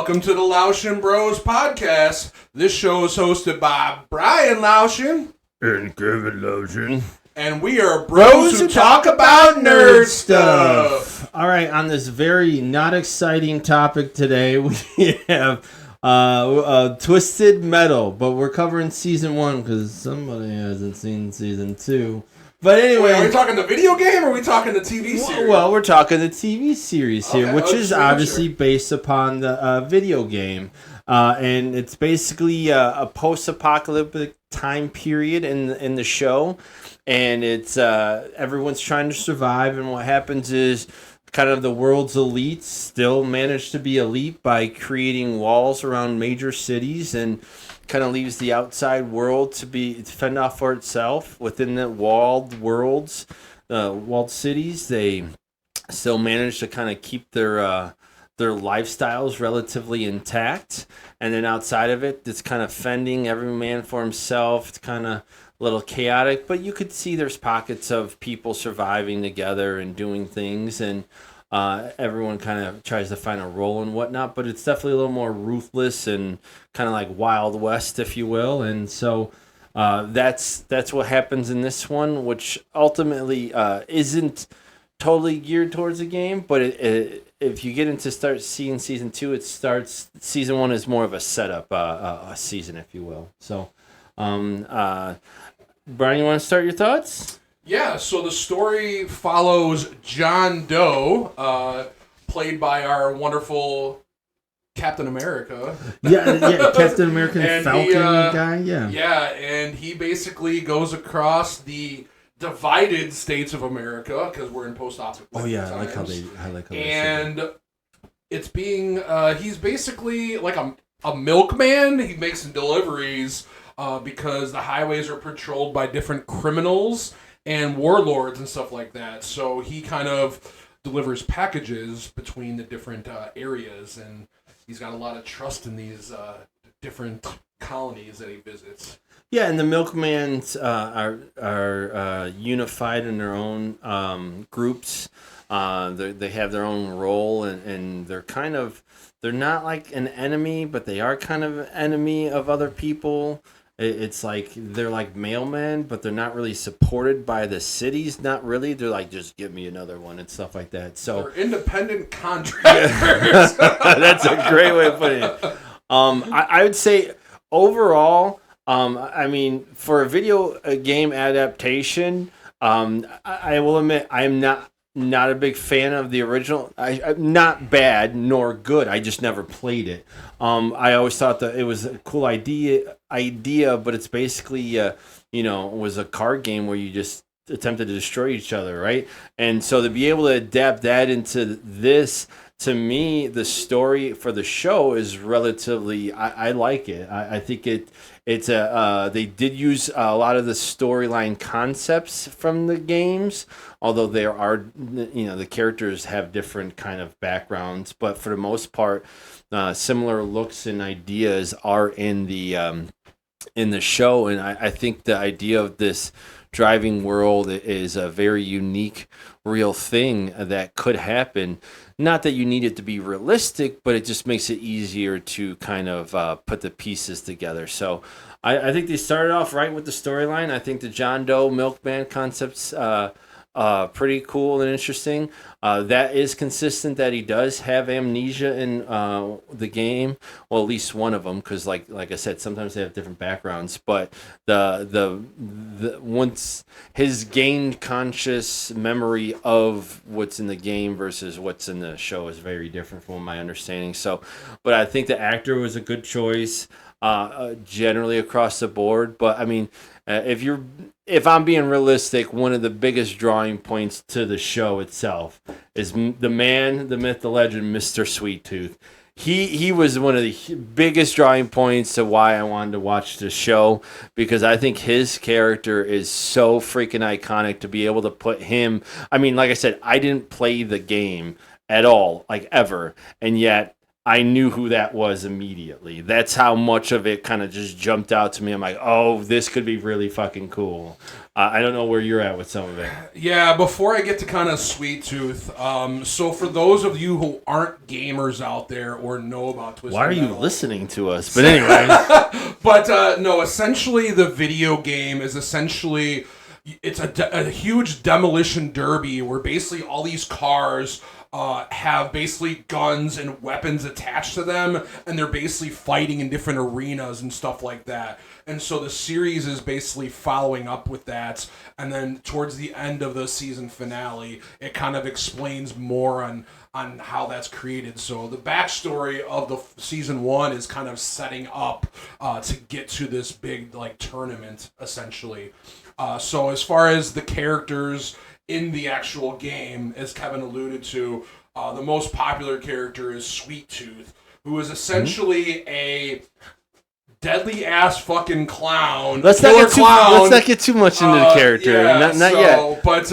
Welcome to the Louchen Bros podcast. This show is hosted by Brian Louchen and Kevin Louchen. And we are bros who talk about nerd stuff. All right, on this very not exciting topic today, we have Twisted Metal, but we're covering season 1 because somebody hasn't seen season 2. But anyway, are we talking the video game or are we talking the TV series? Well, we're talking the TV series here, which is obviously based upon the video game. And it's basically a post-apocalyptic time period in the show. And it's everyone's trying to survive. And what happens is kind of the world's elites still manage to be elite by creating walls around major cities, and kind of leaves the outside world to fend off for itself. Within the walled worlds, walled cities, they still manage to kind of keep their lifestyles relatively intact. And then outside of it, it's kind of fending every man for himself. It's kind of a little chaotic, but you could see there's pockets of people surviving together and doing things, and everyone kind of tries to find a role and whatnot, but it's definitely a little more ruthless and kind of like Wild West, if you will. And so that's what happens in this one, which ultimately isn't totally geared towards the game, but if you get into start seeing season 2, season 1 is more of a setup a season, if you will. So Brian, you want to start your thoughts? Yeah, so the story follows John Doe, played by our wonderful Captain America. Yeah, Captain American Falcon guy, yeah. Yeah, and he basically goes across the divided states of America, because we're in post-apocalyptic times. Oh yeah, I like how they and it's being, he's basically like a milkman. He makes some deliveries because the highways are patrolled by different criminals and warlords and stuff like that. So he kind of delivers packages between the different areas, and he's got a lot of trust in these different colonies that he visits. Yeah, and the milkmans are unified in their own groups. They have their own role, and they're not like an enemy, but they are kind of an enemy of other people. It's like they're like mailmen, but they're not really supported by the cities. Not really. They're like, just give me another one and stuff like that. So they're independent contractors. That's a great way of putting it. I would say overall, I mean, for a video game adaptation, I will admit I'm not a big fan of the original. I'm not bad nor good. I just never played it. I always thought that it was a cool idea, but it's basically, it was a card game where you just attempted to destroy each other, right? And so to be able to adapt that into this, to me, the story for the show is relatively, I like it. I think they did use a lot of the storyline concepts from the games, although there are, the characters have different kind of backgrounds, but for the most part, similar looks and ideas are in the show. And I think the idea of this driving world is a very unique, real thing that could happen. Not that you need it to be realistic, but it just makes it easier to kind of put the pieces together. So I think they started off right with the storyline. I think the John Doe milkman concept's pretty cool and interesting. That is consistent that he does have amnesia in the game. Well, at least one of them, because like I said, sometimes they have different backgrounds. But the once his gained conscious memory of what's in the game versus what's in the show is very different from my understanding. So, but I think the actor was a good choice generally across the board. But I mean, if I'm being realistic, one of the biggest drawing points to the show itself is the man, the myth, the legend, Mr. Sweet Tooth. He was one of the biggest drawing points to why I wanted to watch the show, because I think his character is so freaking iconic to be able to put him. I mean, like I said, I didn't play the game at all, like ever, and yet I knew who that was immediately. That's how much of it kind of just jumped out to me. I'm like, oh, this could be really fucking cool. I don't know where you're at with some of it. Yeah, before I get to kind of Sweet Tooth, so for those of you who aren't gamers out there or know about Twisted Why are you Metal, listening to us? But anyway. But no, essentially the video game is essentially it's a huge demolition derby where basically all these cars have basically guns and weapons attached to them, and they're basically fighting in different arenas and stuff like that. And so the series is basically following up with that, and then towards the end of the season finale, it kind of explains more on how that's created. So the backstory of the season 1 is kind of setting up to get to this big like tournament, essentially. So as far as the characters in the actual game, as Kevin alluded to, the most popular character is Sweet Tooth, who is essentially a deadly ass fucking clown. Let's not get too much into the character. Yeah, not yet. But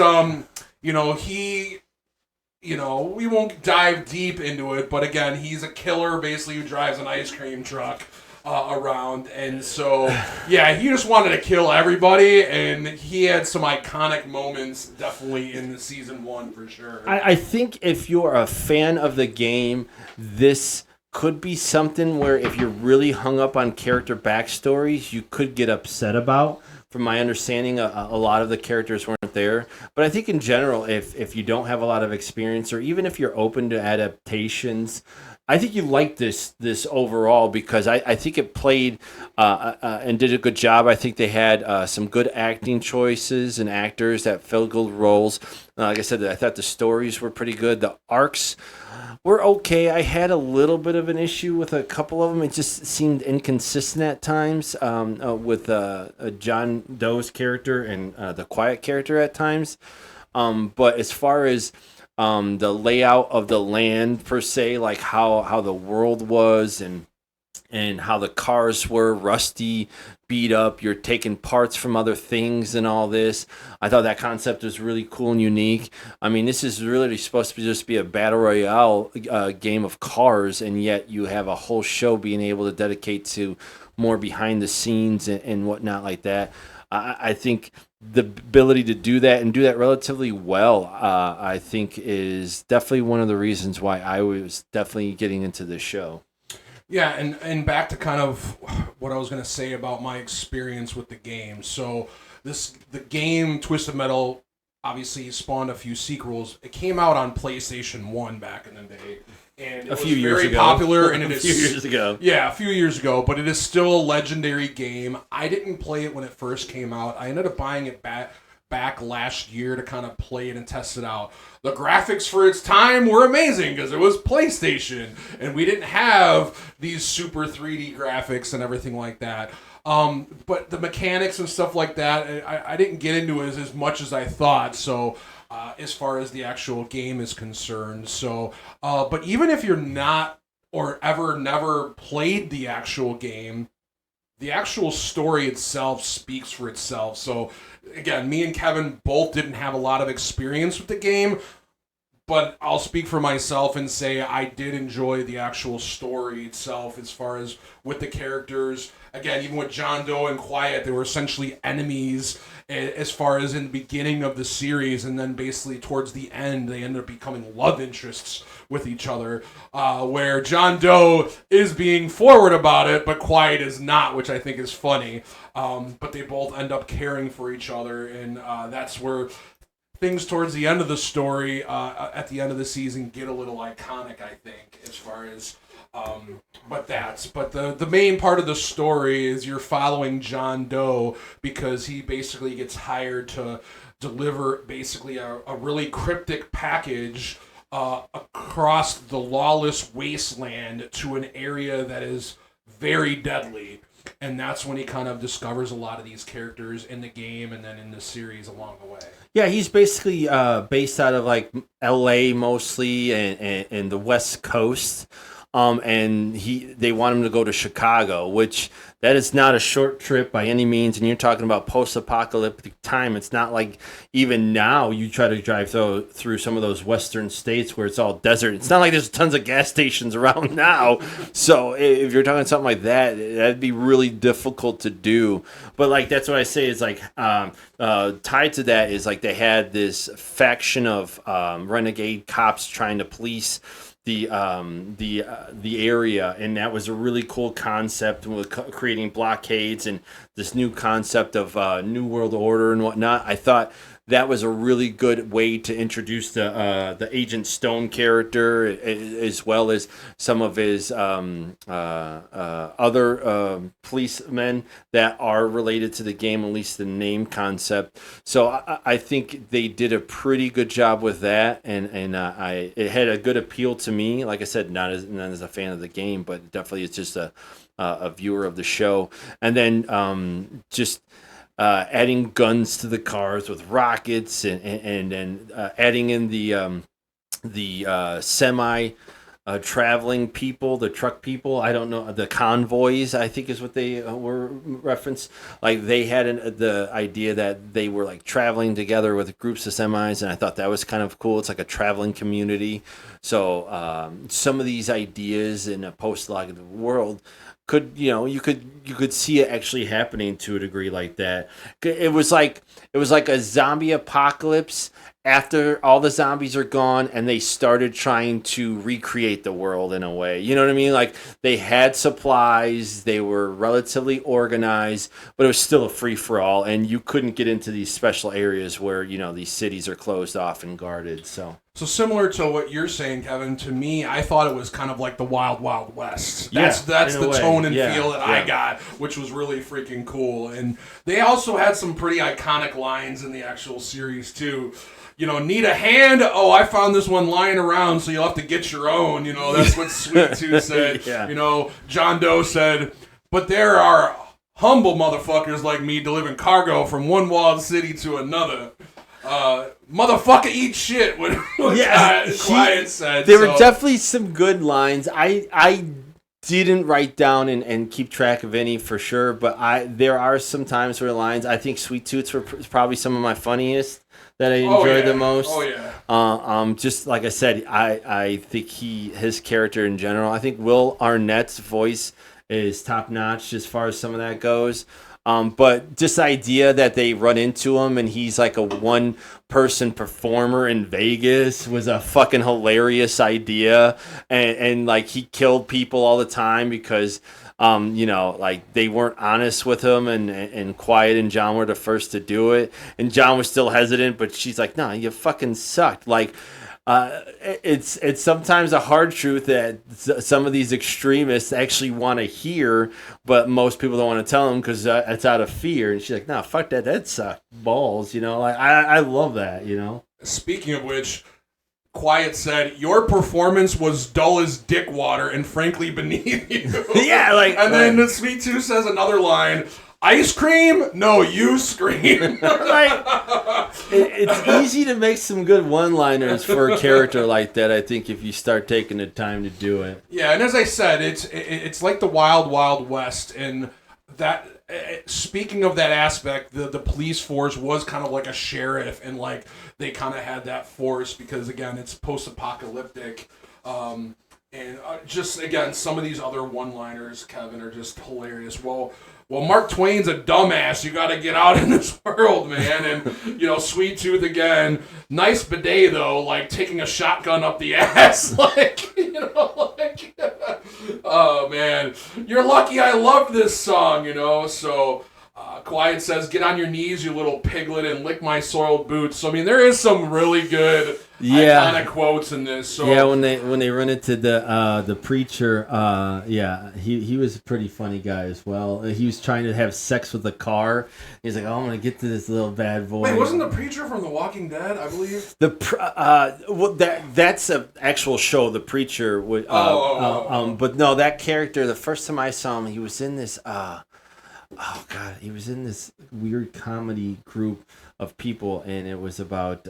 we won't dive deep into it. But again, he's a killer, basically, who drives an ice cream truck around, and so yeah, he just wanted to kill everybody, and he had some iconic moments, definitely in the season 1 for sure. I think if you're a fan of the game, this could be something where if you're really hung up on character backstories, you could get upset about. From my understanding, a lot of the characters weren't there. But I think in general, if you don't have a lot of experience, or even if you're open to adaptations, I think you like this overall, because I think it played and did a good job. I think they had some good acting choices and actors that filled good roles. Like I said, I thought the stories were pretty good. The arcs were okay. I had a little bit of an issue with a couple of them. It just seemed inconsistent at times with John Doe's character and the Quiet character at times. But as far as the layout of the land per se, like how the world was and how the cars were rusty, beat up, you're taking parts from other things and all this. I thought that concept was really cool and unique. I mean, this is really supposed to just be a battle royale game of cars, and yet you have a whole show being able to dedicate to more behind the scenes and whatnot like that. I think the ability to do that and do that relatively well, I think is definitely one of the reasons why I was definitely getting into this show. Yeah, and back to kind of what I was going to say about my experience with the game. So the game Twisted Metal obviously spawned a few sequels. It came out on PlayStation 1 back in the day. And it was very popular, and it is a few years ago. Yeah, a few years ago, but it is still a legendary game. I didn't play it when it first came out. I ended up buying it back last year to kind of play it and test it out. The graphics for its time were amazing because it was PlayStation, and we didn't have these super 3D graphics and everything like that. But the mechanics and stuff like that, I didn't get into it as much as I thought. So as far as the actual game is concerned. So, but even if you're not or never played the actual game, the actual story itself speaks for itself. So, again, me and Kevin both didn't have a lot of experience with the game, but I'll speak for myself and say I did enjoy the actual story itself as far as with the characters. Again, even with John Doe and Quiet, they were essentially enemies as far as in the beginning of the series, and then basically towards the end, they ended up becoming love interests with each other, where John Doe is being forward about it, but Quiet is not, which I think is funny. But they both end up caring for each other, and that's where things towards the end of the story, at the end of the season, get a little iconic, I think, as far as... But the main part of the story is you're following John Doe because he basically gets hired to deliver basically a really cryptic package across the lawless wasteland to an area that is very deadly. And that's when he kind of discovers a lot of these characters in the game and then in the series along the way. Yeah, he's basically based out of like L.A. mostly and the West Coast. And they want him to go to Chicago, which that is not a short trip by any means. And you're talking about post-apocalyptic time. It's not like even now you try to drive through some of those western states where it's all desert. It's not like there's tons of gas stations around now. So if you're talking something like that, that'd be really difficult to do. But like that's what I say is like tied to that is like they had this faction of renegade cops trying to police the area, and that was a really cool concept with creating blockades and this new concept of New World Order and whatnot. I thought that was a really good way to introduce the Agent Stone character, as well as some of his other policemen that are related to the game, at least the name concept. So I think they did a pretty good job with that, and it had a good appeal to me. Like I said, not as a fan of the game, but definitely it's just a viewer of the show. And then just adding guns to the cars with rockets, and adding in the semi traveling people, the truck people. I don't know, the convoys, I think is what they were referenced. Like they had the idea that they were like traveling together with groups of semis, and I thought that was kind of cool. It's like a traveling community. So some of these ideas in a post-apocalyptic world you could see it actually happening to a degree like that. It was like a zombie apocalypse after all the zombies are gone, and they started trying to recreate the world in a way. You know what I mean? Like they had supplies, they were relatively organized, but it was still a free for all, and you couldn't get into these special areas where these cities are closed off and guarded. So similar to what you're saying, Kevin, to me, I thought it was kind of like the Wild Wild West. That's the tone and feel that I got, which was really freaking cool. And they also had some pretty iconic lines in the actual series too. Need a hand? Oh, I found this one lying around, so you'll have to get your own. That's what Sweet Tooth said. John Doe said, but there are humble motherfuckers like me delivering cargo from one walled city to another. Motherfucker eat shit, what Quiet said. There were definitely some good lines. I didn't write down and keep track of any for sure, but there are some times where lines, I think Sweet Tooth's were probably some of my funniest that I enjoyed the most. Oh yeah. Just like I said, I think his character in general, I think Will Arnett's voice is top notch as far as some of that goes. But just the idea that they run into him and he's like a one-person performer in Vegas was a fucking hilarious idea. And like he killed people all the time because, like they weren't honest with him, and Quiet and John were the first to do it. And John was still hesitant, but she's like, no, you fucking sucked. Like, it's sometimes a hard truth that some of these extremists actually want to hear, but most people don't want to tell them because it's out of fear. And she's like, "No, fuck that. That sucked balls." Like I love that. Speaking of which, Quiet said, "Your performance was dull as dick water and frankly beneath you." Yeah, and then the Sweet Tooth says another line. Ice cream? No, you scream. It's easy to make some good one-liners for a character like that, I think, if you start taking the time to do it. Yeah, and as I said, it's like the Wild Wild West, and that. Speaking of that aspect, the police force was kind of like a sheriff, and like they kind of had that force because again, it's post-apocalyptic. And just again, some of these other one-liners, Kevin, are just hilarious. Well, Mark Twain's a dumbass. You got to get out in this world, man. And Sweet Tooth again. Nice bidet though, like taking a shotgun up the ass, oh man, you're lucky. I love this song, So Quiet says, "Get on your knees, you little piglet, and lick my soiled boots." So I mean, there is some really good. Iconic quotes in this. So. Yeah, when they run into the preacher, he was a pretty funny guy as well. He was trying to have sex with the car. He's like, "Oh, I'm gonna get to this little bad boy." Wait, wasn't the preacher from The Walking Dead? I believe that's an actual show. The preacher would. But no, that character. The first time I saw him, he was in this. He was in this weird comedy group. of people, and it was about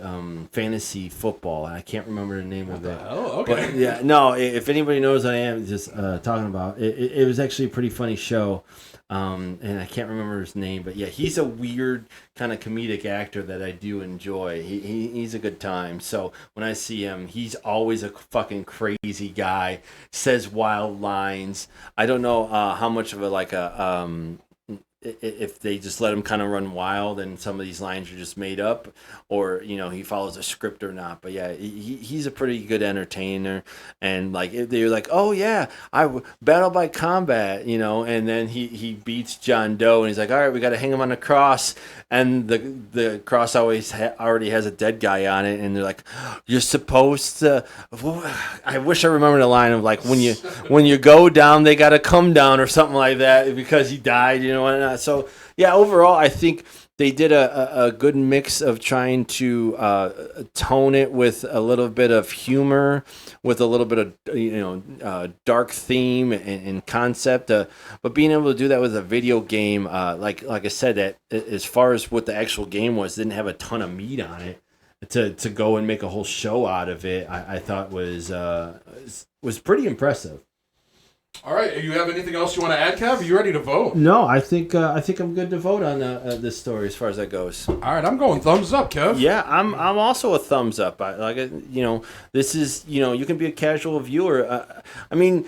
fantasy football. I can't remember the name of it. Oh, okay. But, yeah, no. If anybody knows what I am just talking about, it was actually a pretty funny show. And I can't remember his name, but yeah, he's a weird kind of comedic actor that I do enjoy. He's a good time. So when I see him, he's always a fucking crazy guy, says wild lines. I don't know how much of if they just let him kind of run wild and some of these lines are just made up, or he follows a script or not. But yeah, he's a pretty good entertainer. And like they're like, oh yeah, battle by combat, and then he beats John Doe, and he's like, all right, we got to hang him on the cross, and the cross already has a dead guy on it, and they're like, you're supposed to. I wish I remember the line of like, when you go down, they got to come down or something like that because he died, and so yeah, overall, I think they did a good mix of trying to tone it with a little bit of humor, with a little bit of dark theme and concept, but being able to do that with a video game, like I said, that as far as what the actual game was, didn't have a ton of meat on it. To go and make a whole show out of it, I thought was pretty impressive. All right. You have anything else you want to add, Kev? Are you ready to vote? No, I think I'm good to vote on this story as far as that goes. All right, I'm going thumbs up, Kev. Yeah, I'm also a thumbs up. This is you can be a casual viewer. I mean,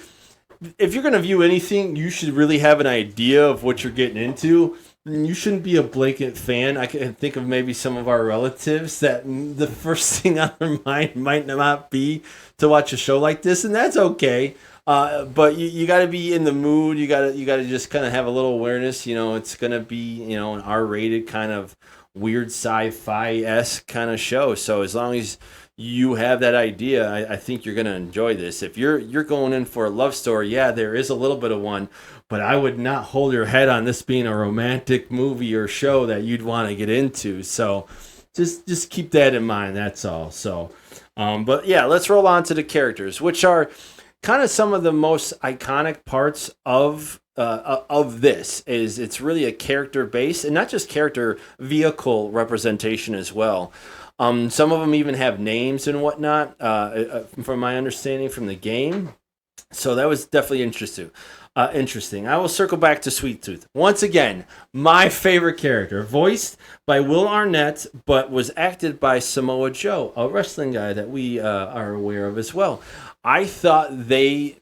if you're gonna view anything, you should really have an idea of what you're getting into. You shouldn't be a blanket fan. I can think of maybe some of our relatives that the first thing on their mind might not be to watch a show like this, and that's okay. But you got to be in the mood. You got to just kind of have a little awareness. It's gonna be an R-rated kind of weird sci-fi-esque kind of show. So as long as you have that idea, I think you're gonna enjoy this. If you're going in for a love story, yeah, there is a little bit of one, but I would not hold your head on this being a romantic movie or show that you'd want to get into. So just keep that in mind. That's all. So, but yeah, let's roll on to the characters, which are kind of some of the most iconic parts of this. Is it's really a character base, and not just character, vehicle representation as well. Some of them even have names and whatnot, from my understanding from the game. So that was definitely interesting. I will circle back to Sweet Tooth. Once again, my favorite character, voiced by Will Arnett, but was acted by Samoa Joe, a wrestling guy that we are aware of as well. I thought they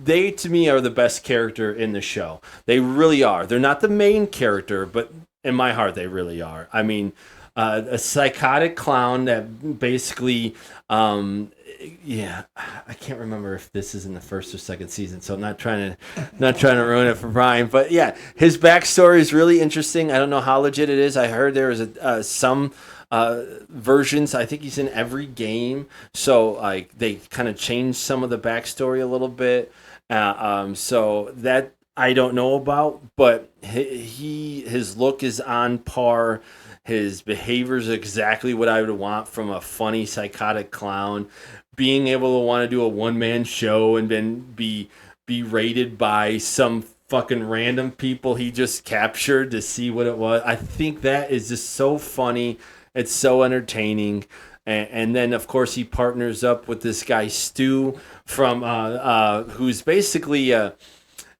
to me are the best character in the show. They really are. They're not the main character, but in my heart, they really are. I mean, a psychotic clown that basically, I can't remember if this is in the first or second season, so I'm not trying to ruin it for Brian. But yeah, his backstory is really interesting. I don't know how legit it is. I heard there was some versions. I think he's in every game, so like they kind of changed some of the backstory a little bit. So that I don't know about, but his look is on par. His behavior is exactly what I would want from a funny, psychotic clown. Being able to want to do a one-man show and then be rated by some fucking random people he just captured to see what it was. I think that is just so funny. It's so entertaining. And then, of course, he partners up with this guy, Stu, from who's basically...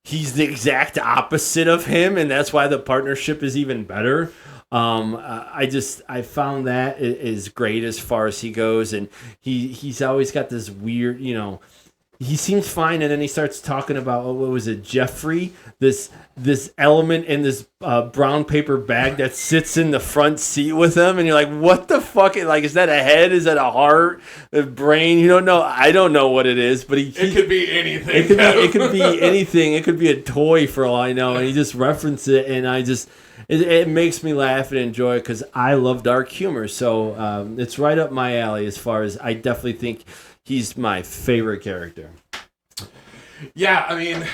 he's the exact opposite of him, and that's why the partnership is even better. I found that is great as far as he goes, and he's always got this weird, he seems fine, and then he starts talking about what was it, Jeffrey, this element in this brown paper bag that sits in the front seat with him, and you're like, what the fuck? Like, is that a head? Is that a heart? A brain? You don't know. I don't know what it is, but it could be anything. It could be anything. It could be a toy for all I know, and he just referenced it, and it makes me laugh and enjoy it because I love dark humor. So it's right up my alley as far as I definitely think he's my favorite character. Yeah, I mean,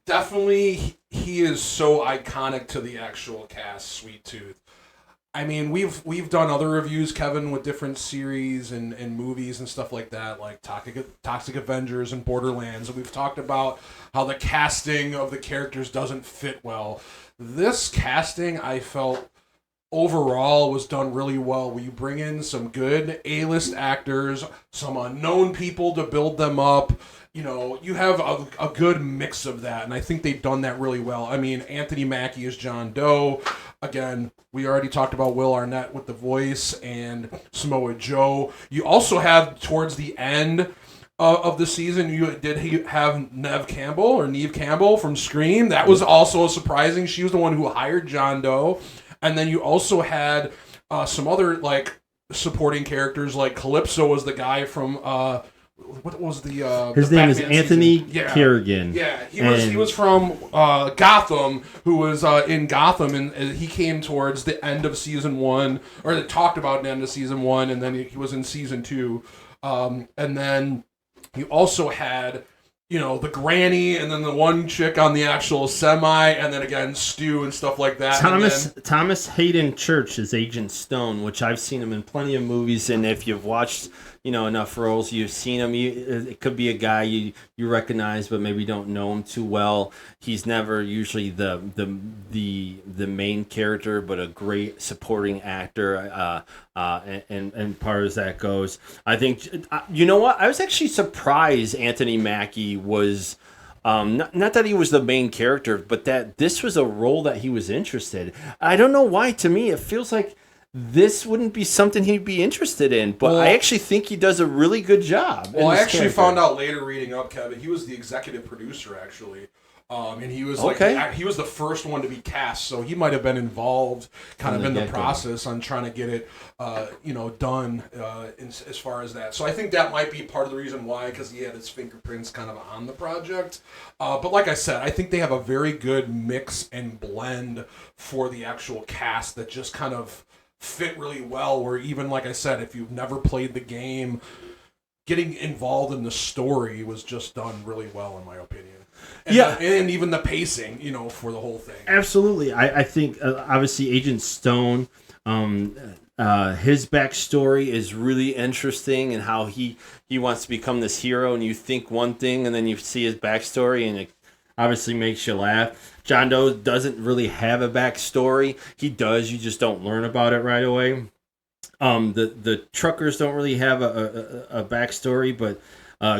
definitely he is so iconic to the actual cast, Sweet Tooth. I mean, we've done other reviews, Kevin, with different series and movies and stuff like that, like Toxic Avengers and Borderlands, and we've talked about how the casting of the characters doesn't fit well. This casting, I felt, overall was done really well. Where you bring in some good A-list actors, some unknown people to build them up. You know, you have a good mix of that, and I think they've done that really well. I mean, Anthony Mackie is John Doe. Again, we already talked about Will Arnett with the voice and Samoa Joe. You also have, towards the end of the season, you did have Neve Campbell from Scream. That was also surprising. She was the one who hired John Doe. And then you also had some other, like, supporting characters, like Calypso was the guy from... what was the his the name is Batman Anthony season? Kerrigan. Yeah, he was from Gotham, who was in Gotham, and he came towards the end of season 1, or they talked about the end of season 1, and then he was in season 2, and then you also had, you know, the granny, and then the one chick on the actual semi, and then again Stu and stuff like that. Thomas Hayden Church is Agent Stone, which I've seen him in plenty of movies, and if you've watched, you know, enough roles, you've seen him. It could be a guy you recognize, but maybe don't know him too well. He's never usually the main character, but a great supporting actor. And far as that goes, I think, you know what? I was actually surprised Anthony Mackie was. Not that he was the main character, but that this was a role that he was interested. I don't know why. To me, it feels like this wouldn't be something he'd be interested in, but I actually think he does a really good job. Well, I actually found out later reading up, Kevin, he was the executive producer, actually. And he was he was the first one to be cast, so he might have been involved kind of in the process on trying to get it, done as far as that. So I think that might be part of the reason why, because he had his fingerprints kind of on the project. But like I said, I think they have a very good mix and blend for the actual cast that just kind of fit really well, where even, like I said, if you've never played the game, getting involved in the story was just done really well, in my opinion. And and even the pacing, you know, for the whole thing. Absolutely. I think, obviously, Agent Stone, his backstory is really interesting, and how he wants to become this hero, and you think one thing, and then you see his backstory, and it obviously makes you laugh. John Doe doesn't really have a backstory. He does, you just don't learn about it right away. The truckers don't really have a backstory, but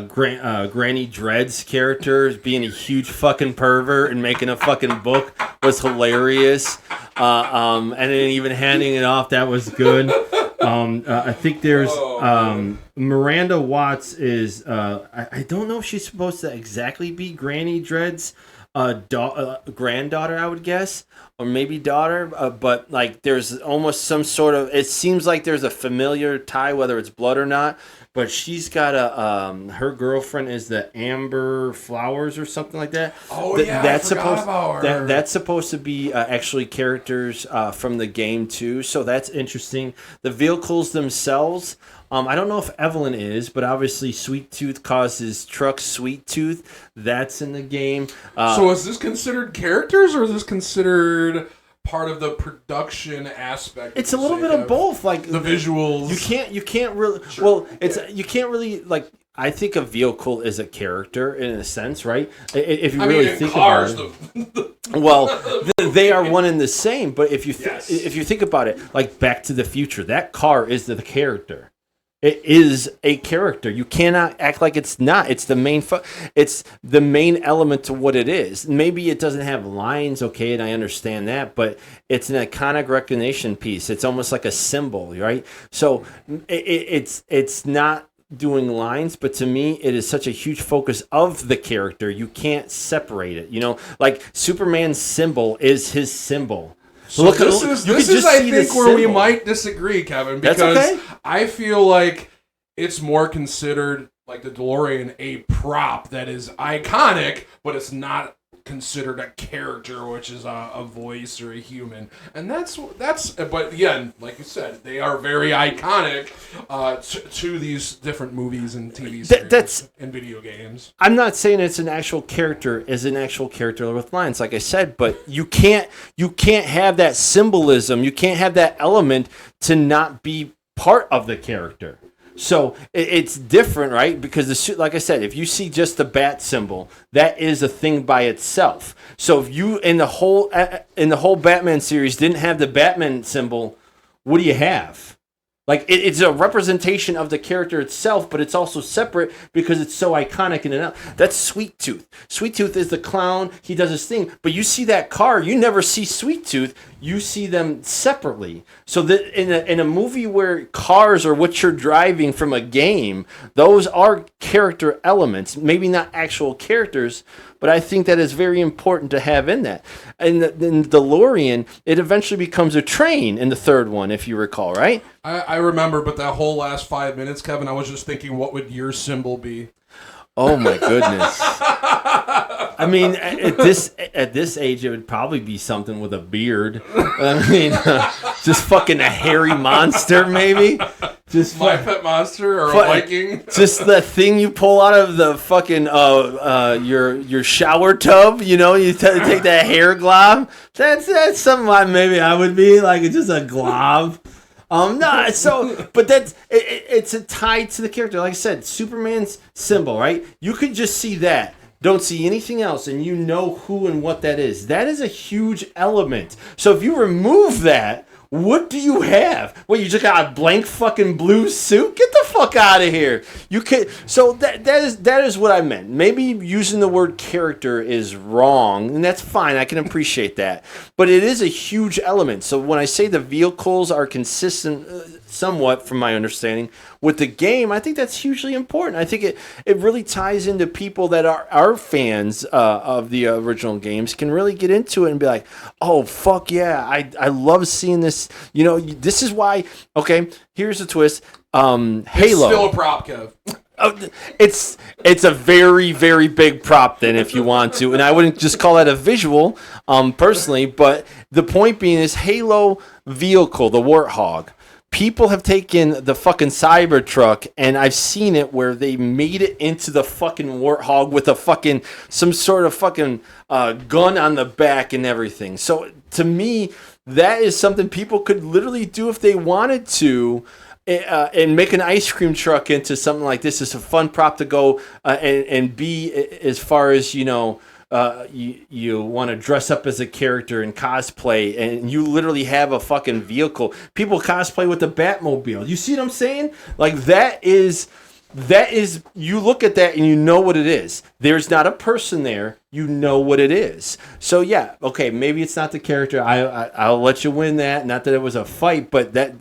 Granny Dread's character being a huge fucking pervert and making a fucking book was hilarious. And then even handing it off, that was good. I think there's Miranda Watts is I don't know if she's supposed to exactly be Granny Dread's granddaughter, I would guess, or maybe daughter, but like there's almost some sort of, it seems like there's a familiar tie, whether it's blood or not, but she's got her girlfriend is the Amber Flowers or something like that. Oh yeah, that's supposed about her. That's supposed to be actually characters from the game too, so that's interesting. The vehicles themselves, I don't know if Evelyn is, but obviously Sweet Tooth causes truck Sweet Tooth. That's in the game. So is this considered characters, or is this considered part of the production aspect? It's a little bit of both. Like the visuals. You can't really. Sure. Well, you can't really like. I think a vehicle is a character in a sense, right? If you really think cars, about it. Well, they are one and the same. But if you if you think about it, like Back to the Future, that car is the character. It is a character. You cannot act like it's not. It's the main. It's the main element to what it is. Maybe it doesn't have lines, okay, and I understand that, but it's an iconic recognition piece. It's almost like a symbol, right? So it's not doing lines, but to me, it is such a huge focus of the character. You can't separate it. You know, like Superman's symbol is his symbol. So this is I think where we might disagree, Kevin, because I feel like it's more considered, like the DeLorean, a prop that is iconic, but it's not considered a character, which is a voice or a human. And that's but again, like you said, they are very iconic to these different movies and TV series and video games. I'm not saying it's an actual character with lines, like I said, but you can't have that symbolism, you can't have that element to not be part of the character. So it's different, right? Because the suit, like I said, if you see just the bat symbol, that is a thing by itself. So if you in the whole Batman series didn't have the Batman symbol, what do you have? Like it's a representation of the character itself, but it's also separate because it's so iconic in and out. That's Sweet Tooth. Sweet Tooth is the clown. He does his thing, but you see that car, you never see Sweet Tooth. You see them separately. So that in a movie where cars are what you're driving from a game, those are character elements. Maybe not actual characters, but I think that is very important to have in that. And in DeLorean, it eventually becomes a train in the third one, if you recall, right? I remember, but that whole last 5 minutes, Kevin, I was just thinking, what would your symbol be? Oh my goodness! I mean, at this age, it would probably be something with a beard. I mean, just fucking a hairy monster, maybe. Just My Pet Monster or a Viking. Just the thing you pull out of the fucking your shower tub. You know, you take that hair glob. That's something maybe I would be like. It's just a glob. No, so, but it's a tie to the character. Like I said, Superman's symbol, right? You could just see that. Don't see anything else, and you know who and what that is. That is a huge element. So if you remove that, what do you have? Well, you just got a blank fucking blue suit? Get the fuck out of here. You could. So that is what I meant. Maybe using the word character is wrong, and that's fine. I can appreciate that. But it is a huge element. So when I say the vehicles are consistent, somewhat from my understanding, with the game, I think that's hugely important. I think it really ties into people that are fans of the original games, can really get into it and be like, oh, fuck yeah, I love seeing this. You know, this is why, okay, here's the twist. Halo. It's still a prop, Kev. Oh, it's a very, very big prop then, if you want to. And I wouldn't just call that a visual, personally, but the point being is Halo vehicle, the Warthog. People have taken the fucking Cybertruck, and I've seen it where they made it into the fucking Warthog with a fucking, some sort of fucking gun on the back and everything. So to me, that is something people could literally do if they wanted to. And make an ice cream truck into something like this. It's a fun prop to go and be, as far as, you know, you want to dress up as a character and cosplay, and you literally have a fucking vehicle. People cosplay with the Batmobile. You see what I'm saying? Like that is you look at that and you know what it is. There's not a person there. You know what it is. So yeah, okay, maybe it's not the character. I'll let you win that. Not that it was a fight, but that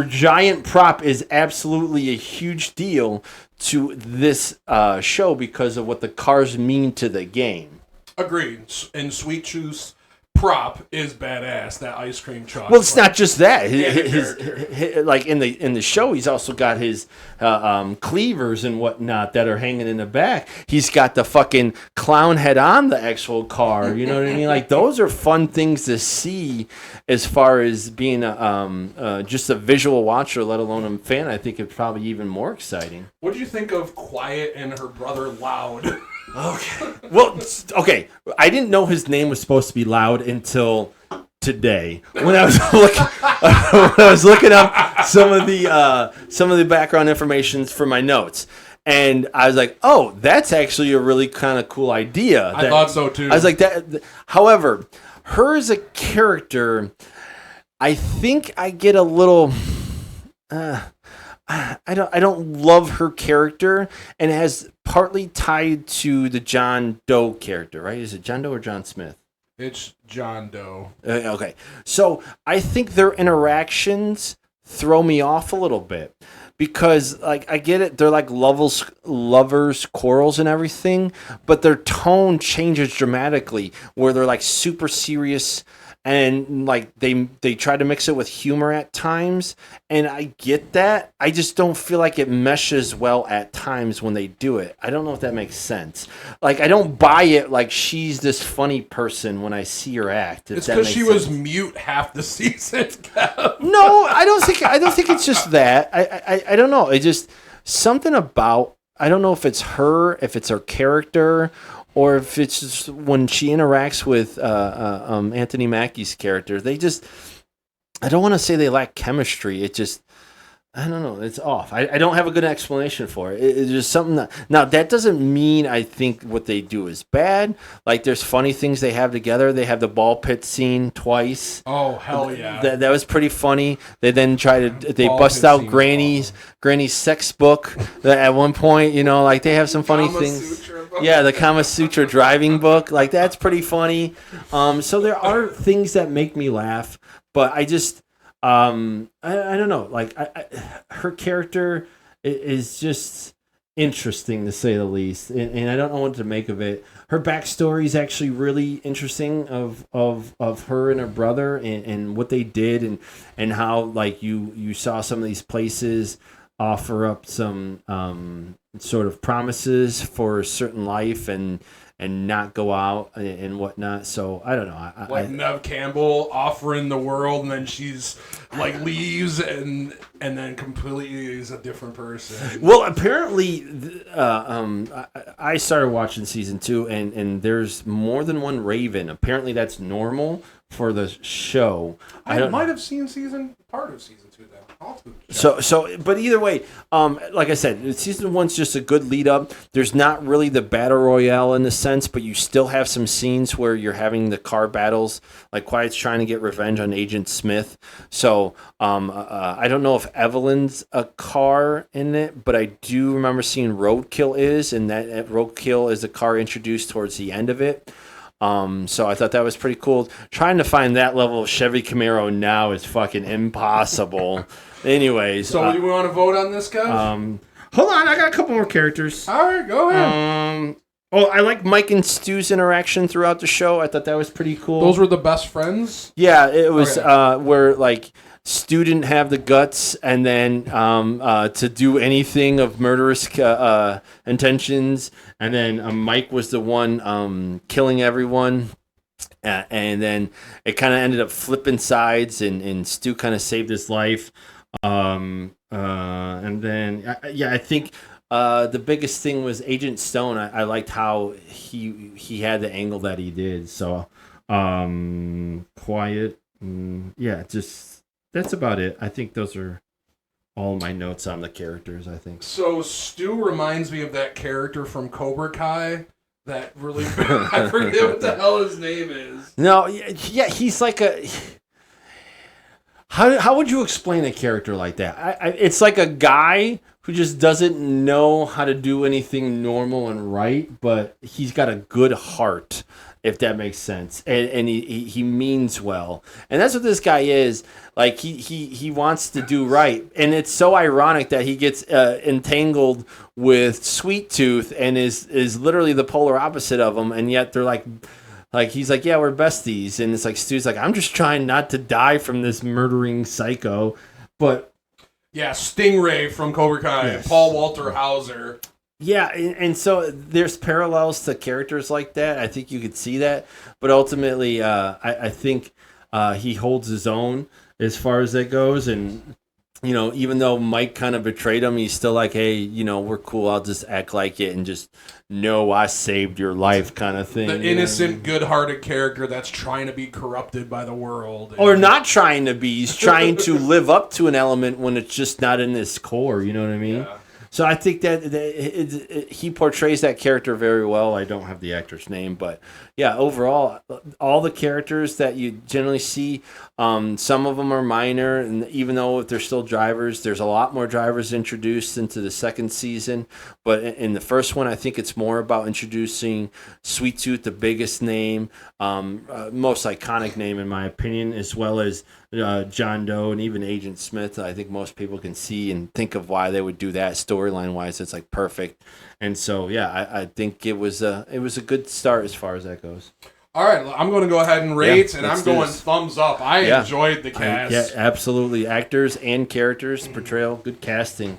giant prop is absolutely a huge deal to this show because of what the cars mean to the game. Agreed. And Sweet Tooth's prop is badass. That ice cream truck. Well, it's not just that. His, like in the show, he's also got his cleavers and whatnot that are hanging in the back. He's got the fucking clown head on the actual car. You know what I mean? Like those are fun things to see as far as being just a visual watcher, let alone a fan. I think it's probably even more exciting. What do you think of Quiet and her brother Loud? Okay. Well, okay. I didn't know his name was supposed to be Loud until today when I was looking up some of the background information for my notes, and I was like, oh, that's actually a really kind of cool idea. I thought so too. I was like that. However, her as a character, I think I get a little. I don't love her character, and it has partly tied to the John Doe character, right? Is it John Doe or John Smith? It's John Doe. Okay. So I think their interactions throw me off a little bit because, like, I get it. They're like lovers, quarrels and everything, but their tone changes dramatically where they're like super serious and like they try to mix it with humor at times, and I get that. I just don't feel like it meshes well at times when they do it. I don't know if that makes sense. Like I don't buy it like she's this funny person when I see her act. It's because she was mute half the season. No, I don't think it's just that. I don't know. It just something about, I don't know if it's her character, or if it's just when she interacts with Anthony Mackie's character, they just, I don't want to say they lack chemistry. It just, I don't know. It's off. I don't have a good explanation for it. It's just something that. Now, that doesn't mean I think what they do is bad. Like, there's funny things they have together. They have the ball pit scene twice. Oh, hell yeah. That was pretty funny. They then they Ball bust pit out scene. Granny's sex book at one point. You know, like, they have some funny Kama things. Sutra book. Yeah, the Kama Sutra driving book. Like, that's pretty funny. So there are things that make me laugh, but I just. I don't know. Like, her character is just interesting, to say the least, and I don't know what to make of it. Her backstory is actually really interesting of her and her brother and what they did and how, like, you saw some of these places offer up some sort of promises for a certain life and not go out and whatnot. So I don't know. Like Nev Campbell offering the world, and then she's like leaves and then completely is a different person. Well, apparently, I started watching season 2, and there's more than one Raven. Apparently, that's normal for the show. I might have seen part of season 2 then. I'll have to check. So, but either way, like I said, season 1's just a good lead up. There's not really the battle royale in the sense, but you still have some scenes where you're having the car battles, like Quiet's trying to get revenge on Agent Smith. So, I don't know if Evelyn's a car in it, but I do remember seeing Roadkill and that Roadkill is a car introduced towards the end of it. So I thought that was pretty cool. Trying to find that level of Chevy Camaro now is fucking impossible. Anyways. So you want to vote on this, guys? Hold on, I got a couple more characters. All right, go ahead. I like Mike and Stu's interaction throughout the show. I thought that was pretty cool. Those were the best friends? Yeah, it was Okay. where, like, Stu didn't have the guts and then to do anything of murderous intentions, and then Mike was the one killing everyone, and then it kind of ended up flipping sides, and Stu kind of saved his life, and then I think the biggest thing was Agent Stone. I liked how he had the angle that he did. So Quiet, just. That's about it. I think those are all my notes on the characters, I think. So Stu reminds me of that character from Cobra Kai that really... I forget what the hell his name is. No, yeah, he's like a... How would you explain a character like that? It's like a guy who just doesn't know how to do anything normal and right, but he's got a good heart, if that makes sense. And he means well. And that's what this guy is. Like, he wants to do right. And it's so ironic that he gets entangled with Sweet Tooth and is literally the polar opposite of him, and yet they're like he's like, yeah, we're besties, and it's like Stu's like, I'm just trying not to die from this murdering psycho, but yeah, Stingray from Cobra Kai, yes. Paul Walter Hauser. Yeah, and so there's parallels to characters like that. I think you could see that, but ultimately, I think he holds his own as far as that goes, and you know, even though Mike kind of betrayed him, he's still like, hey, you know, we're cool. I'll just act like it and just know I saved your life, kind of thing. The innocent, good-hearted character that's trying to be corrupted by the world. Or not trying to be. He's trying to live up to an element when it's just not in his core. You know what I mean? Yeah. So I think that he portrays that character very well. I don't have the actor's name, but yeah, overall, all the characters that you generally see, some of them are minor, and even though they're still drivers, there's a lot more drivers introduced into the second season. But in the first one, I think it's more about introducing Sweet Tooth, the biggest name, most iconic name in my opinion, as well as John Doe and even Agent Smith. I think most people can see and think of why they would do that storyline wise. It's like perfect, and so yeah, I think it was a good start as far as that goes. All right, I'm going to go ahead and rate, and let's I'm do going this. thumbs up. I enjoyed the cast. Yeah, absolutely. Actors and characters portrayal, good casting.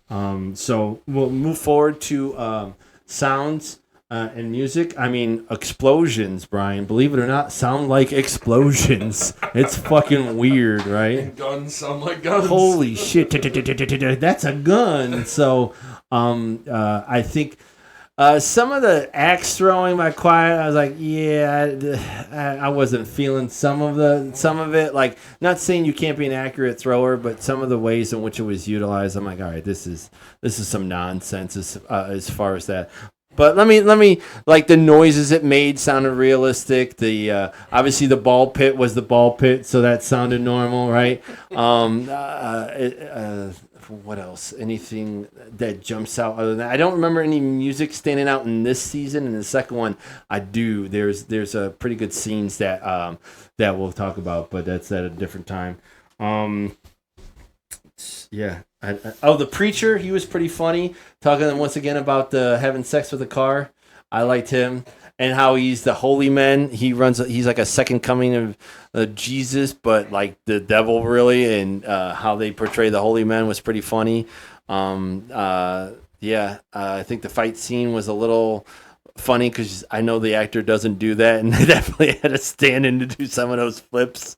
So we'll move forward to sounds and music. I mean, explosions, Brian. Believe it or not, sound like explosions. It's fucking weird, right? And guns sound like guns. Holy shit! That's a gun. So, I think Some of the axe throwing by Quiet, I was like, I wasn't feeling some of it. Like, not saying you can't be an accurate thrower, but some of the ways in which it was utilized, I'm like, all right, this is some nonsense as far as that. But let me like the noises it made sounded realistic. The obviously the ball pit was the ball pit, so that sounded normal, right? What else? Anything that jumps out other than that? I don't remember any music standing out in this season. And the second one, I do. There's a pretty good scenes that we'll talk about, but that's at a different time. Yeah. The preacher, he was pretty funny. Talking once again about having sex with a car. I liked him. And how he's the holy man. He's like a second coming of Jesus, but like the devil really. And how they portray the holy man was pretty funny. I think the fight scene was a little funny because I know the actor doesn't do that, and they definitely had to stand in to do some of those flips.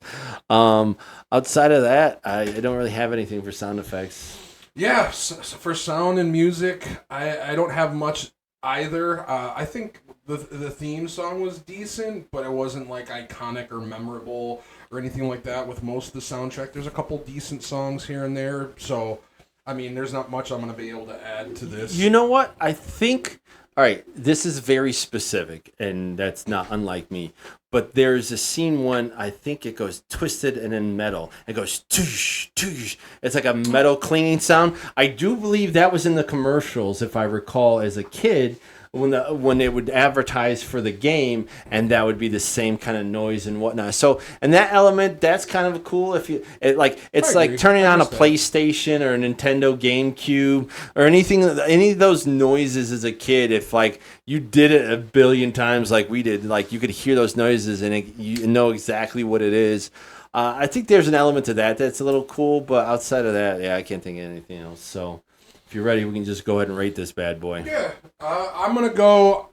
Outside of that, I don't really have anything for sound effects. Yeah, so for sound and music, I don't have much either. I think the theme song was decent, but it wasn't like iconic or memorable or anything like that. With most of the soundtrack, there's a couple decent songs here and there. So, I mean, there's not much I'm going to be able to add to this. You know what? I think. All right, this is very specific, and that's not unlike me. But there's a scene when I think it goes twisted and then metal. It goes toosh, toosh. It's like a metal clinging sound. I do believe that was in the commercials, if I recall, as a kid, when they would advertise for the game, and that would be the same kind of noise and whatnot. So, and that element, that's kind of cool. It's like turning on a PlayStation or a Nintendo GameCube or any of those noises as a kid. If like you did it a billion times like we did, like you could hear those noises and you know exactly what it is. I think there's an element to that that's a little cool, but outside of that, I can't think of anything else. So. If you're ready, we can just go ahead and rate this bad boy. Yeah, I'm going to go...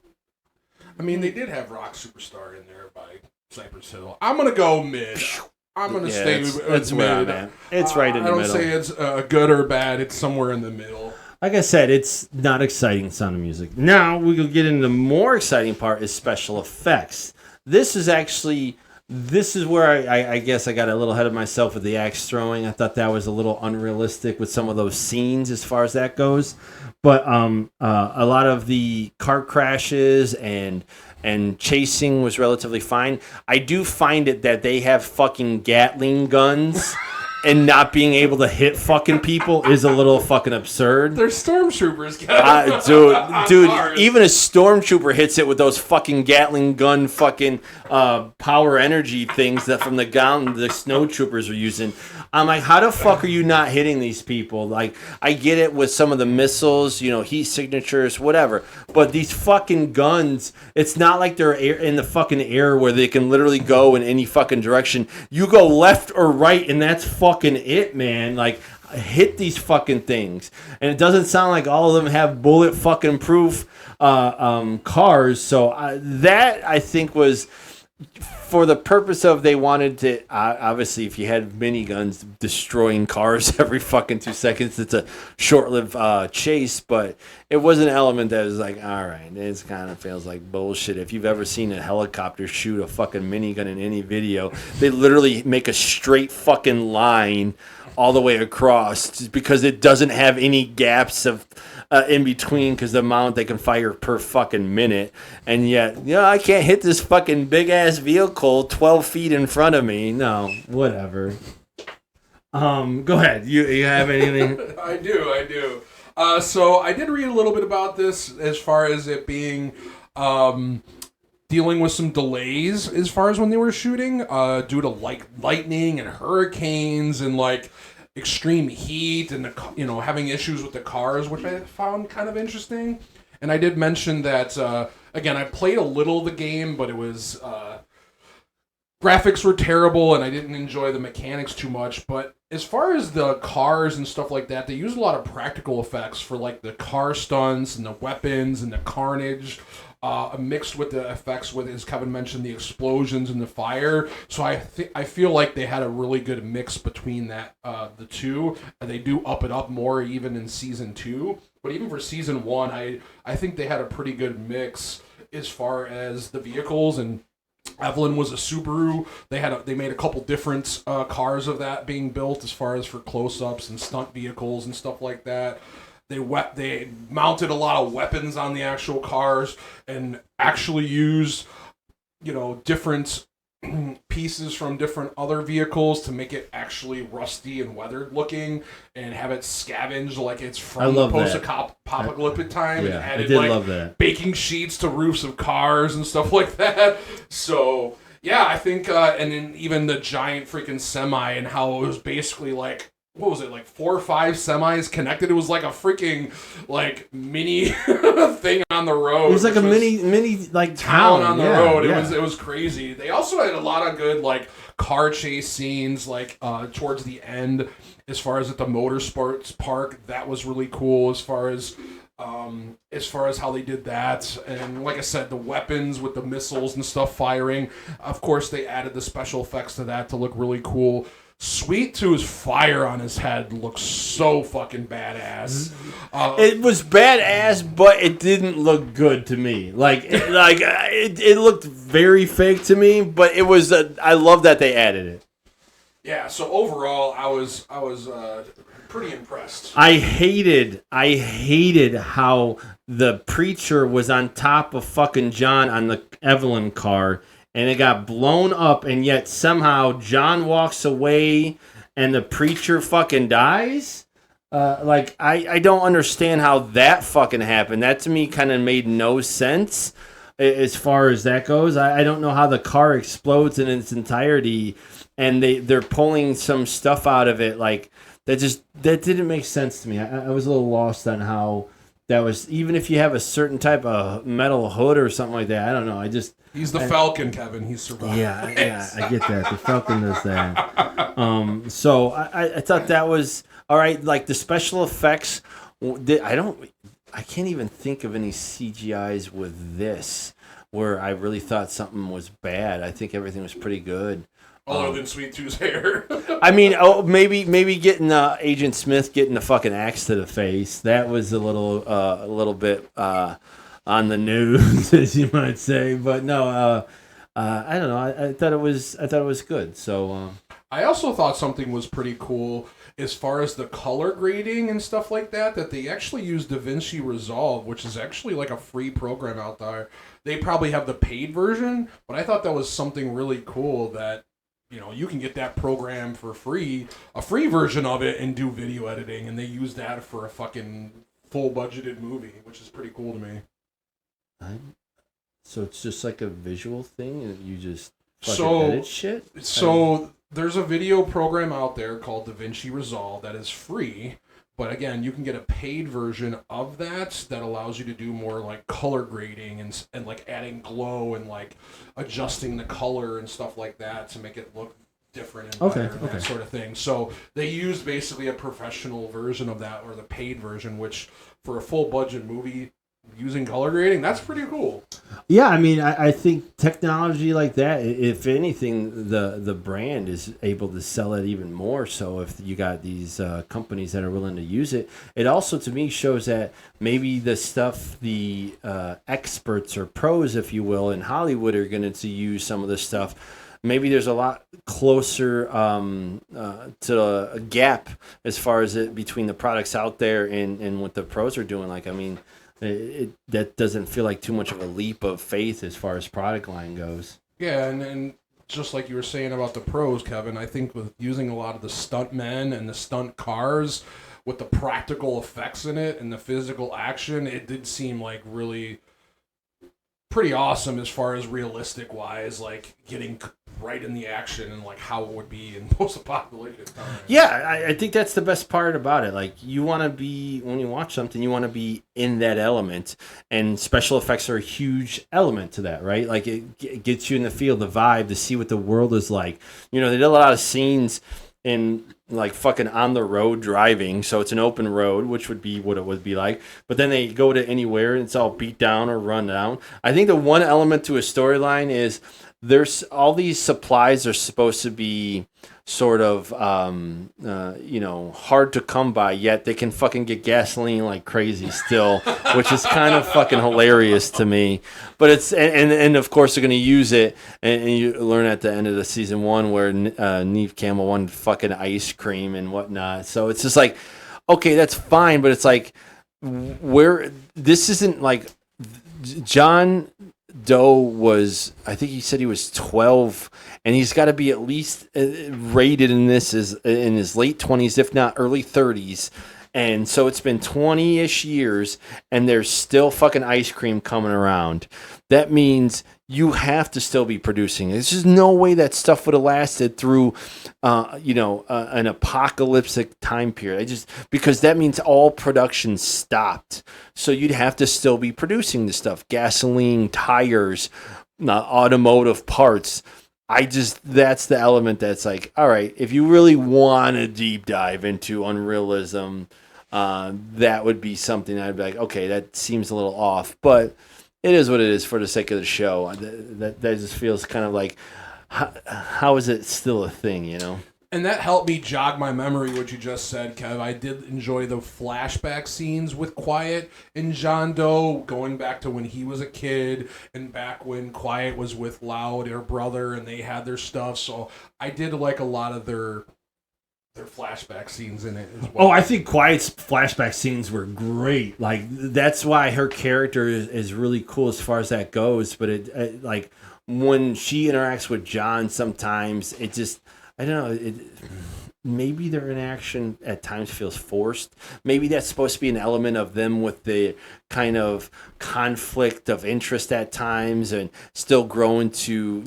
I mean, they did have Rock Superstar in there by Cypress Hill. I'm going to go mid. I'm going to stay it's mid. It's right in the middle. I don't say it's good or bad. It's somewhere in the middle. Like I said, it's not exciting sound of music. Now, we will get into the more exciting part is special effects. This is where I guess I got a little ahead of myself with the axe throwing. I thought that was a little unrealistic with some of those scenes as far as that goes. But a lot of the car crashes and chasing was relatively fine. I do find it that they have fucking Gatling guns. And not being able to hit fucking people is a little fucking absurd. They're stormtroopers, dude. Even a stormtrooper hits it with those fucking Gatling gun, fucking power energy things that from the gun the snow troopers are using. I'm like, how the fuck are you not hitting these people? Like, I get it with some of the missiles, heat signatures, whatever. But these fucking guns, it's not like they're in the fucking air where they can literally go in any fucking direction. You go left or right, and that's fucking it, man. Like, hit these fucking things. And it doesn't sound like all of them have bullet fucking proof cars. So that, I think, was... For the purpose of they wanted to, obviously, if you had miniguns destroying cars every fucking 2 seconds, it's a short-lived chase. But it was an element that was like, all right, this kind of feels like bullshit. If you've ever seen a helicopter shoot a fucking minigun in any video, they literally make a straight fucking line all the way across just because it doesn't have any gaps of in between because the amount they can fire per fucking minute. And yet, I can't hit this fucking big-ass vehicle 12 feet in front of me. No, whatever. Go ahead. You have anything? I do. So I did read a little bit about this as far as it being dealing with some delays as far as when they were shooting due to lightning and hurricanes and extreme heat and having issues with the cars, which I found kind of interesting. And I did mention that again, I played a little of the game, but it was graphics were terrible, and I didn't enjoy the mechanics too much. But as far as the cars and stuff like that, they use a lot of practical effects for like the car stunts and the weapons and the carnage. Mixed with the effects with, as Kevin mentioned, the explosions and the fire. So I feel like they had a really good mix between that the two, and they do up it up more even in season 2. But even for season 1, I think they had a pretty good mix as far as the vehicles. And Evelyn was a Subaru. They made a couple different cars of that being built as far as for close-ups and stunt vehicles and stuff like that. They mounted a lot of weapons on the actual cars and actually used, different pieces from different other vehicles to make it actually rusty and weathered looking and have it scavenge like it's from post-apocalyptic time. Yeah, and added, I did love that. Baking sheets to roofs of cars and stuff like that. So, yeah, I think, and then even the giant freaking semi and how it was basically like, what was it, like 4 or 5 semis connected? It was like a freaking mini thing on the road. It was like a mini like town on the road. Yeah. It was crazy. They also had a lot of good like car chase scenes towards the end as far as at the motorsports park. That was really cool as far as how they did that. And like I said, the weapons with the missiles and stuff firing. Of course, they added the special effects to that to look really cool. Sweet Tooth's fire on his head looks so fucking badass. It was badass, but it didn't look good to me. It looked very fake to me, but it was. I love that they added it. Yeah. So overall, I was pretty impressed. I hated how the preacher was on top of fucking John on the Evelyn car. And it got blown up, and yet somehow John walks away, and the preacher fucking dies. I don't understand how that fucking happened. That to me kind of made no sense as far as that goes. I don't know how the car explodes in its entirety, and they're pulling some stuff out of it that didn't make sense to me. I was a little lost on how that was. Even if you have a certain type of metal hood or something like that, I don't know. He's the Falcon, Kevin. He's survived. Yeah, I get that. The Falcon does that. So I thought that was all right. Like the special effects, I can't even think of any CGIs with this where I really thought something was bad. I think everything was pretty good. Other than Sweet Tooth's hair. I mean, maybe getting Agent Smith getting a fucking axe to the face. That was a little bit. On the news, as you might say, but no, I don't know. I thought it was good. So I also thought something was pretty cool as far as the color grading and stuff like that. That they actually used DaVinci Resolve, which is actually like a free program out there. They probably have the paid version, but I thought that was something really cool that you can get that program for free, a free version of it, and do video editing, and they use that for a fucking full budgeted movie, which is pretty cool to me. So it's just like a visual thing, and you just edit shit? So there's a video program out there called DaVinci Resolve that is free, but again, you can get a paid version of that allows you to do more like color grading and like adding glow and like adjusting the color and stuff like that to make it look different and better and that sort of thing. So they used basically a professional version of that, or the paid version, which for a full budget movie using color grading, that's pretty cool. Yeah, I mean, I think technology like that, if anything, the brand is able to sell it even more. So if you got these companies that are willing to use it, it also to me shows that maybe the stuff the experts or pros, if you will, in Hollywood are going to use some of this stuff. Maybe there's a lot closer to a gap as far as it between the products out there and what the pros are doing. Like, I mean, that doesn't feel like too much of a leap of faith as far as product line goes. Yeah, and just like you were saying about the pros, Kevin, I think with using a lot of the stunt men and the stunt cars with the practical effects in it and the physical action, it did seem like really pretty awesome as far as realistic wise, like getting right in the action and like how it would be in post-apocalyptic times. Yeah, I think that's the best part about it. Like, you want to be, when you watch something, you want to be in that element, and special effects are a huge element to that, right? Like, it gets you in the feel, the vibe, to see what the world is like. You know, they did a lot of scenes in like fucking on the road driving, so it's an open road, which would be what it would be like. But then they go to anywhere and it's all beat down or run down. I think the one element to a storyline is there's all these supplies are supposed to be sort of hard to come by, yet they can fucking get gasoline like crazy still, which is kind of fucking hilarious to me. But it's and of course they're going to use it, and you learn at the end of the season 1 where Neve Campbell won fucking ice cream and whatnot. So it's just like, okay, that's fine, but it's like, where this isn't like John Doe was, I think he said he was 12, and he's got to be at least rated in this is in his late 20s, if not early 30s. And so it's been 20-ish years, and there's still fucking ice cream coming around. That means you have to still be producing. There's just no way that stuff would have lasted through, an apocalyptic time period. Because that means all production stopped. So you'd have to still be producing the stuff: gasoline, tires, automotive parts. That's the element that's like, all right, if you really want to deep dive into unrealism, that would be something I'd be like, okay, that seems a little off, but it is what it is for the sake of the show. That just feels kind of like, how is it still a thing, you know? And that helped me jog my memory, what you just said, Kev. I did enjoy the flashback scenes with Quiet and John Doe, going back to when he was a kid and back when Quiet was with Lau, their brother, and they had their stuff. So I did like a lot of their flashback scenes in it as well. Oh, I think Quiet's flashback scenes were great. Like, that's why her character is really cool as far as that goes. But it like, when she interacts with John, sometimes it just, I don't know, maybe their interaction at times feels forced. Maybe that's supposed to be an element of them with the kind of conflict of interest at times and still growing to,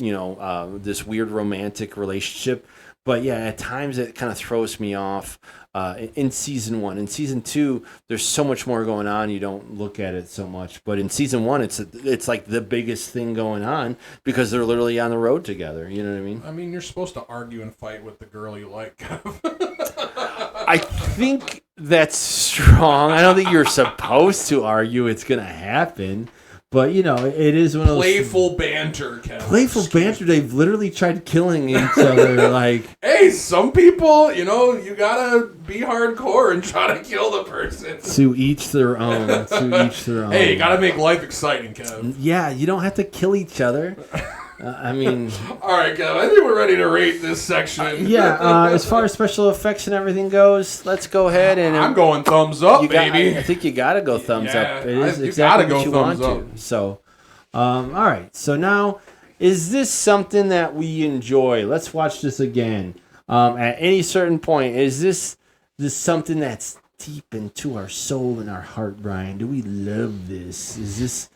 this weird romantic relationship. But yeah, at times it kind of throws me off in season 1. In season 2, there's so much more going on, you don't look at it so much. But in season 1, it's like the biggest thing going on because they're literally on the road together. You know what I mean? I mean, you're supposed to argue and fight with the girl you like. I think that's strong. I don't think you're supposed to argue it's going to happen. But, it is one of those... Playful banter, Kevin. Playful banter. They've literally tried killing each other. Like, hey, some people, you gotta be hardcore and try to kill the person. To each their own. Hey, you gotta make life exciting, Kev. Yeah, you don't have to kill each other. I mean... All right, Kev, I think we're ready to rate this section. As far as special effects and everything goes, let's go ahead and... I'm going thumbs up, baby. I think you got to go thumbs up. It is you exactly gotta what you go want thumbs up. to. So, all right. So now, is this something that we enjoy? Let's watch this again. At any certain point, is this something that's deep into our soul and our heart, Brian? Do we love this? Is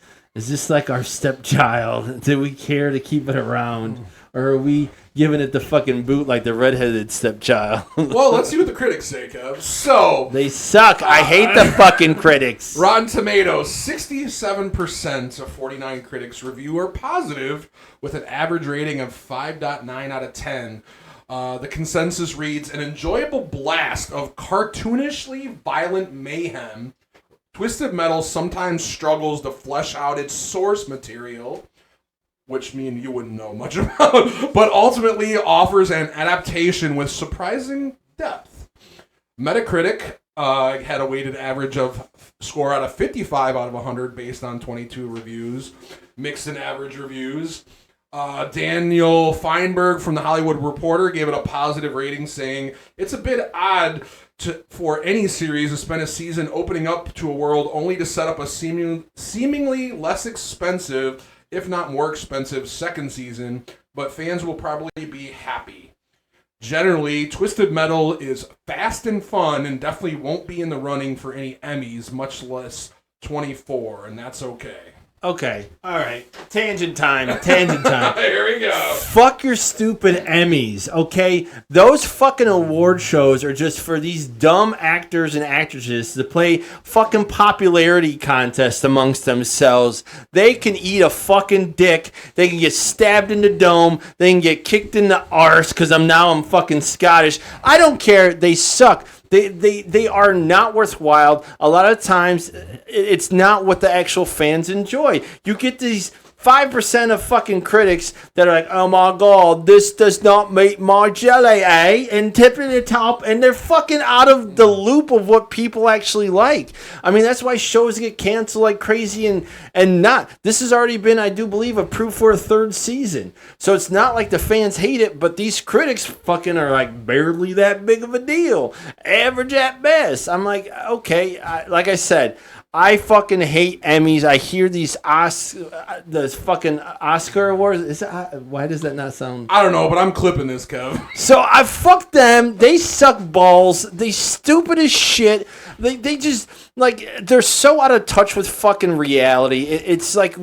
this like our stepchild? Do we care to keep it around? Or are we giving it the fucking boot like the redheaded stepchild? Well, let's see what the critics say, Kev. So... They suck. I hate the fucking critics. Rotten Tomatoes, 67% of 49 critics review are positive, with an average rating of 5.9 out of 10. The consensus reads, an enjoyable blast of cartoonishly violent mayhem. Twisted Metal sometimes struggles to flesh out its source material, which me and you wouldn't know much about, but ultimately offers an adaptation with surprising depth. Metacritic had a weighted average of score out of 55 out of 100 based on 22 reviews, mixed and average reviews. Daniel Feinberg from The Hollywood Reporter gave it a positive rating, saying, it's a bit odd for any series to spend a season opening up to a world only to set up a seemingly less expensive, if not more expensive, second season, but fans will probably be happy. Generally, Twisted Metal is fast and fun and definitely won't be in the running for any Emmys, much less 24, and that's okay. Okay. All right. Tangent time. Tangent time. Here we go. Fuck your stupid Emmys, okay? Those fucking award shows are just for these dumb actors and actresses to play fucking popularity contests amongst themselves. They can eat a fucking dick. They can get stabbed in the dome. They can get kicked in the arse because I'm fucking Scottish. I don't care. They suck. They are not worthwhile. A lot of times, it's not what the actual fans enjoy. You get these 5% of fucking critics that are like, oh my god, this does not meet my jelly, eh? And tipping the top, and they're fucking out of the loop of what people actually like. I mean, that's why shows get canceled like crazy and not. This has already been, I do believe, approved for a 3rd season. So it's not like the fans hate it, but these critics fucking are like barely that big of a deal. Average at best. I'm like, okay, like I said, I fucking hate Emmys. I hear these the fucking Oscar awards. Why does that not sound? I don't know, but I'm clipping this, Kev. So I fuck them. They suck balls. They stupid as shit. They just like they're so out of touch with fucking reality. It's like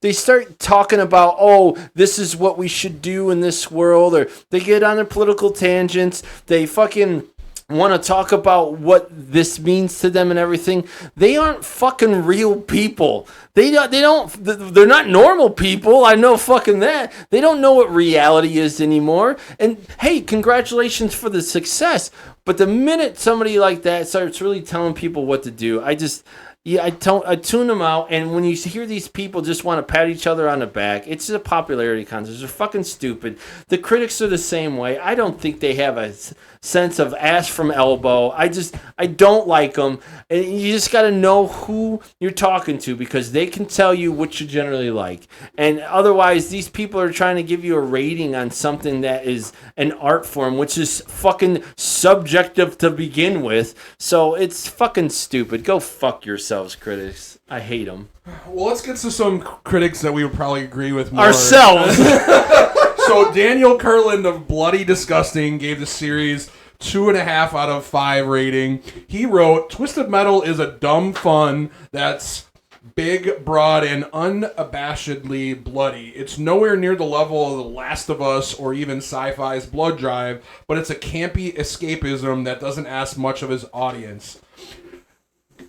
they start talking about, oh, this is what we should do in this world, or they get on their political tangents. They fucking want to talk about what this means to them and everything. They aren't fucking real people. They're not normal people. I know fucking that. They don't know what reality is anymore. And hey, congratulations for the success. But the minute somebody like that starts really telling people what to do, I tune them out, and when you hear these people just want to pat each other on the back, it's a popularity contest. They're fucking stupid. The critics are the same way. I don't think they have a sense of ass from elbow. I don't like them. And you just got to know who you're talking to, because they can tell you what you generally like. And otherwise, these people are trying to give you a rating on something that is an art form, which is fucking subjective to begin with. So it's fucking stupid. Go fuck yourselves, critics. I hate them. Well, let's get to some critics that we would probably agree with more. Ourselves. So Daniel Curland of Bloody Disgusting gave the series 2.5 out of 5 rating. He wrote, Twisted Metal is a dumb fun that's big, broad, and unabashedly bloody. It's nowhere near the level of The Last of Us or even Sci-Fi's Blood Drive, but it's a campy escapism that doesn't ask much of his audience.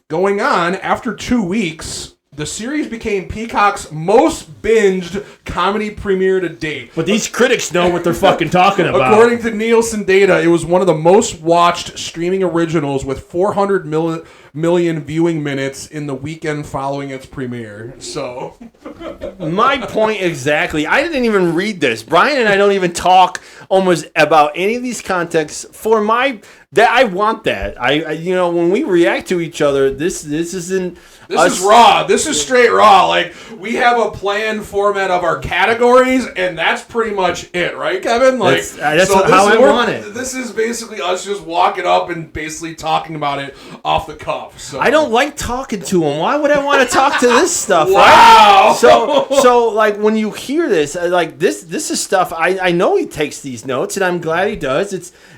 Going on, after 2 weeks, the series became Peacock's most binged comedy premiere to date. But these critics know what they're fucking talking about. According to Nielsen data, it was one of the most watched streaming originals with 400 million viewing minutes in the weekend following its premiere. So, my point exactly. I didn't even read this. Brian and I don't even talk almost about any of these contexts. I want that. I when we react to each other, this isn't. This is raw. This is straight raw. Like, we have a planned format of our categories, and that's pretty much it, right, Kevin? Like, that's how I want it. This is basically us just walking up and basically talking about it off the cuff. So I don't like talking to them. Why would I want to talk to this stuff? Wow. Right? So like when you hear this, like this is stuff I know he takes these notes, and I'm glad he does.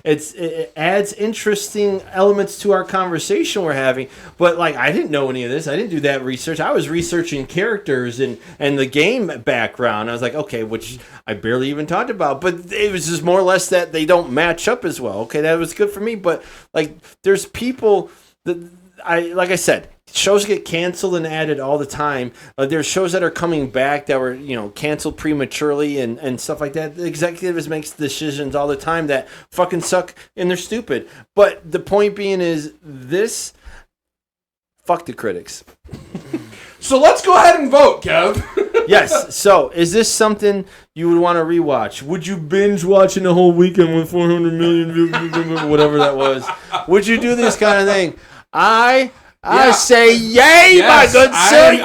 It adds interesting elements to our conversation we're having. But like, I didn't know any of this. I didn't do that research. I was researching characters and the game background. I was like, okay, which I barely even talked about. But it was just more or less that they don't match up as well. Okay, that was good for me. But like, there's people that like I said, shows get canceled and added all the time. There's shows that are coming back that were, canceled prematurely and stuff like that. The executives make decisions all the time that fucking suck and they're stupid. But the point being is this, fuck the critics. So let's go ahead and vote, Kev. Yes. So is this something you would want to rewatch? Would you binge watching the whole weekend with 400 million, whatever that was? Would you do this kind of thing? I say yay, yes, my good sir.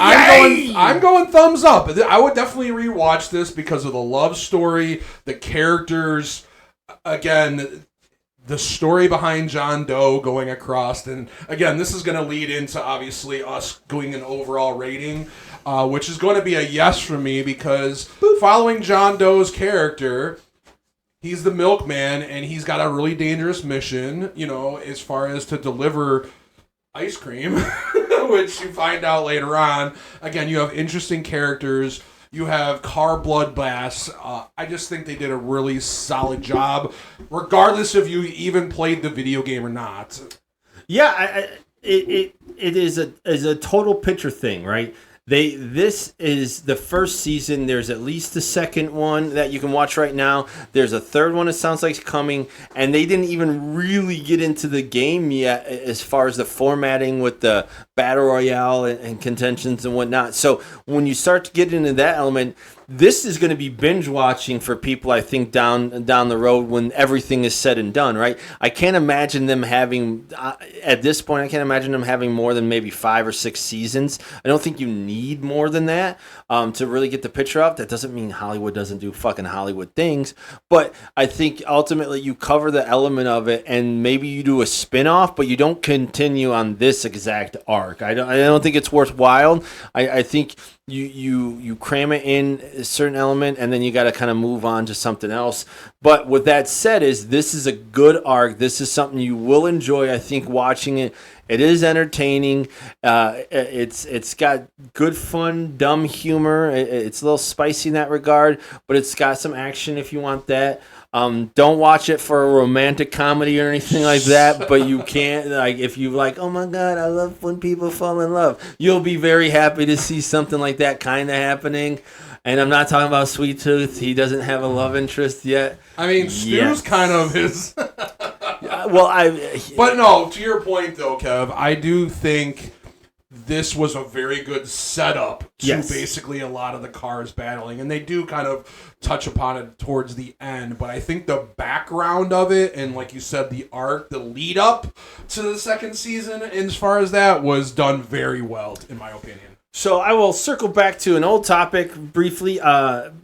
I'm going thumbs up. I would definitely rewatch this because of the love story, the characters. Again, the story behind John Doe going across. And again, this is going to lead into obviously us doing an overall rating, which is going to be a yes from me because following John Doe's character, he's the milkman and he's got a really dangerous mission, as far as to deliver ice cream, which you find out later on. Again, you have interesting characters. You have car bloodbaths. I just think they did a really solid job, regardless if you even played the video game or not. Yeah, it is a total picture thing, right? This is the first season. There's at least a second one that you can watch right now. There's a third one. It sounds like it's coming, and they didn't even really get into the game yet as far as the formatting with the battle royale and contentions and whatnot. So when you start to get into that element, this is going to be binge watching for people, I think, down the road when everything is said and done, right? I can't imagine them having, at this point, I can't imagine them having more than maybe 5 or 6 seasons. I don't think you need more than that to really get the picture up. That doesn't mean Hollywood doesn't do fucking Hollywood things, but I think ultimately you cover the element of it, and maybe you do a spin-off, but you don't continue on this exact arc. I don't think it's worthwhile. I think you cram it in a certain element, and then you got to kind of move on to something else. But with that said, this is a good arc. This is something you will enjoy, I think, watching it. It is entertaining. It's got good fun, dumb humor. It's a little spicy in that regard, but it's got some action if you want that. Don't watch it for a romantic comedy or anything like that, but you can't, like, if you like, oh my God, I love when people fall in love, you'll be very happy to see something like that kind of happening. And I'm not talking about Sweet Tooth. He doesn't have a love interest yet. I mean, Stu's kind of his... But no, to your point though, Kev, I do think this was a very good setup to basically a lot of the cars battling, and they do kind of touch upon it towards the end, but I think the background of it, and like you said, the arc, the lead up to the second season, as far as that, was done very well, in my opinion. So I will circle back to an old topic briefly.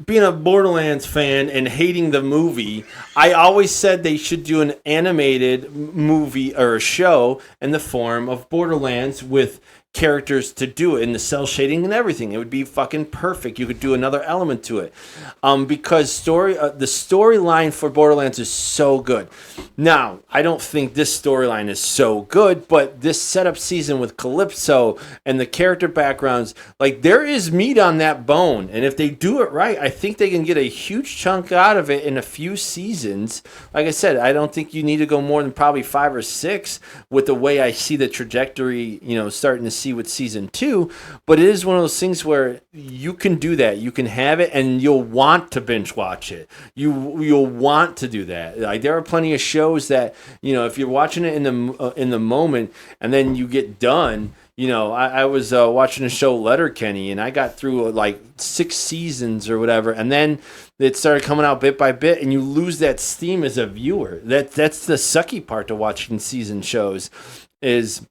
Being a Borderlands fan and hating the movie, I always said they should do an animated movie or a show in the form of Borderlands with characters to do it in the cell shading and everything. It would be fucking perfect. You could do another element to it, because the storyline for Borderlands is so good. Now, I don't think this storyline is so good, but this setup season with Calypso and the character backgrounds, like, there is meat on that bone, and if they do it right, I think they can get a huge chunk out of it in a few seasons. Like I said, I don't think you need to go more than probably 5 or 6 with the way I see the trajectory, starting to see with season 2, but it is one of those things where you can do that. You can have it, and you'll want to binge watch it. You'll want to do that. Like, there are plenty of shows that, if you're watching it in the moment, and then you get done. I was watching a show, Letterkenny, and I got through like 6 seasons or whatever, and then it started coming out bit by bit, and you lose that steam as a viewer. That's the sucky part to watching season shows, is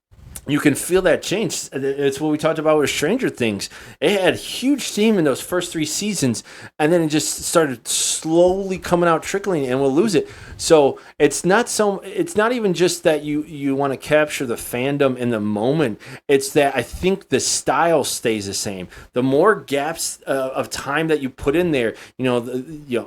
you can feel that change. It's what we talked about with Stranger Things. It had huge steam in those first 3 seasons, and then it just started slowly coming out, trickling, and we'll lose it. So it's not even just that you want to capture the fandom in the moment. It's that I think the style stays the same. The more gaps of time that you put in there,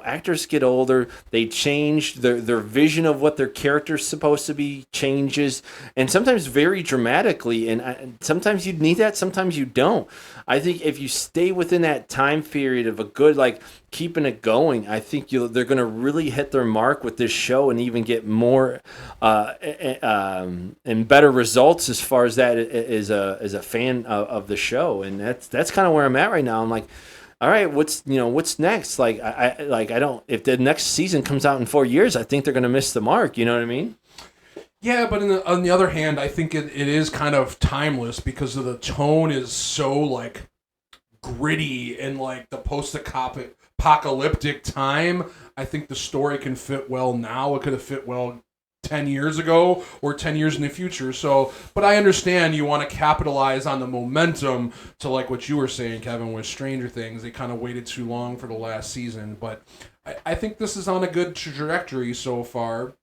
actors get older, they change, their vision of what their character's supposed to be changes, and sometimes very dramatically. And sometimes you need that, sometimes you don't. I think if you stay within that time period of a good, like, keeping it going, I think they're going to really hit their mark with this show and even get more and better results as far as that is a fan of the show. And that's kind of where I'm at right now. I'm like, all right, what's next? Like, I don't, if the next season comes out in 4 years, I think they're going to miss the mark. You know what I mean? Yeah, but on the other hand, I think it is kind of timeless because of the tone is so, like, gritty and, like, the post-apocalyptic time. I think the story can fit well now. It could have fit well 10 years ago or 10 years in the future. So, but I understand you want to capitalize on the momentum to, like what you were saying, Kevin, with Stranger Things. They kind of waited too long for the last season. But I think this is on a good trajectory so far.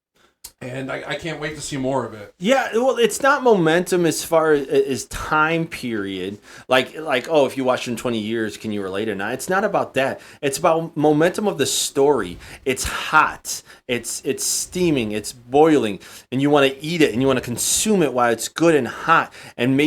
And I can't wait to see more of it. Yeah, well, it's not momentum as far as time period. Like oh, if you watched in 20 years, can you relate or not? It's not about that. It's about momentum of the story. It's hot. It's steaming. It's boiling, and you want to eat it and you want to consume it while it's good and hot. And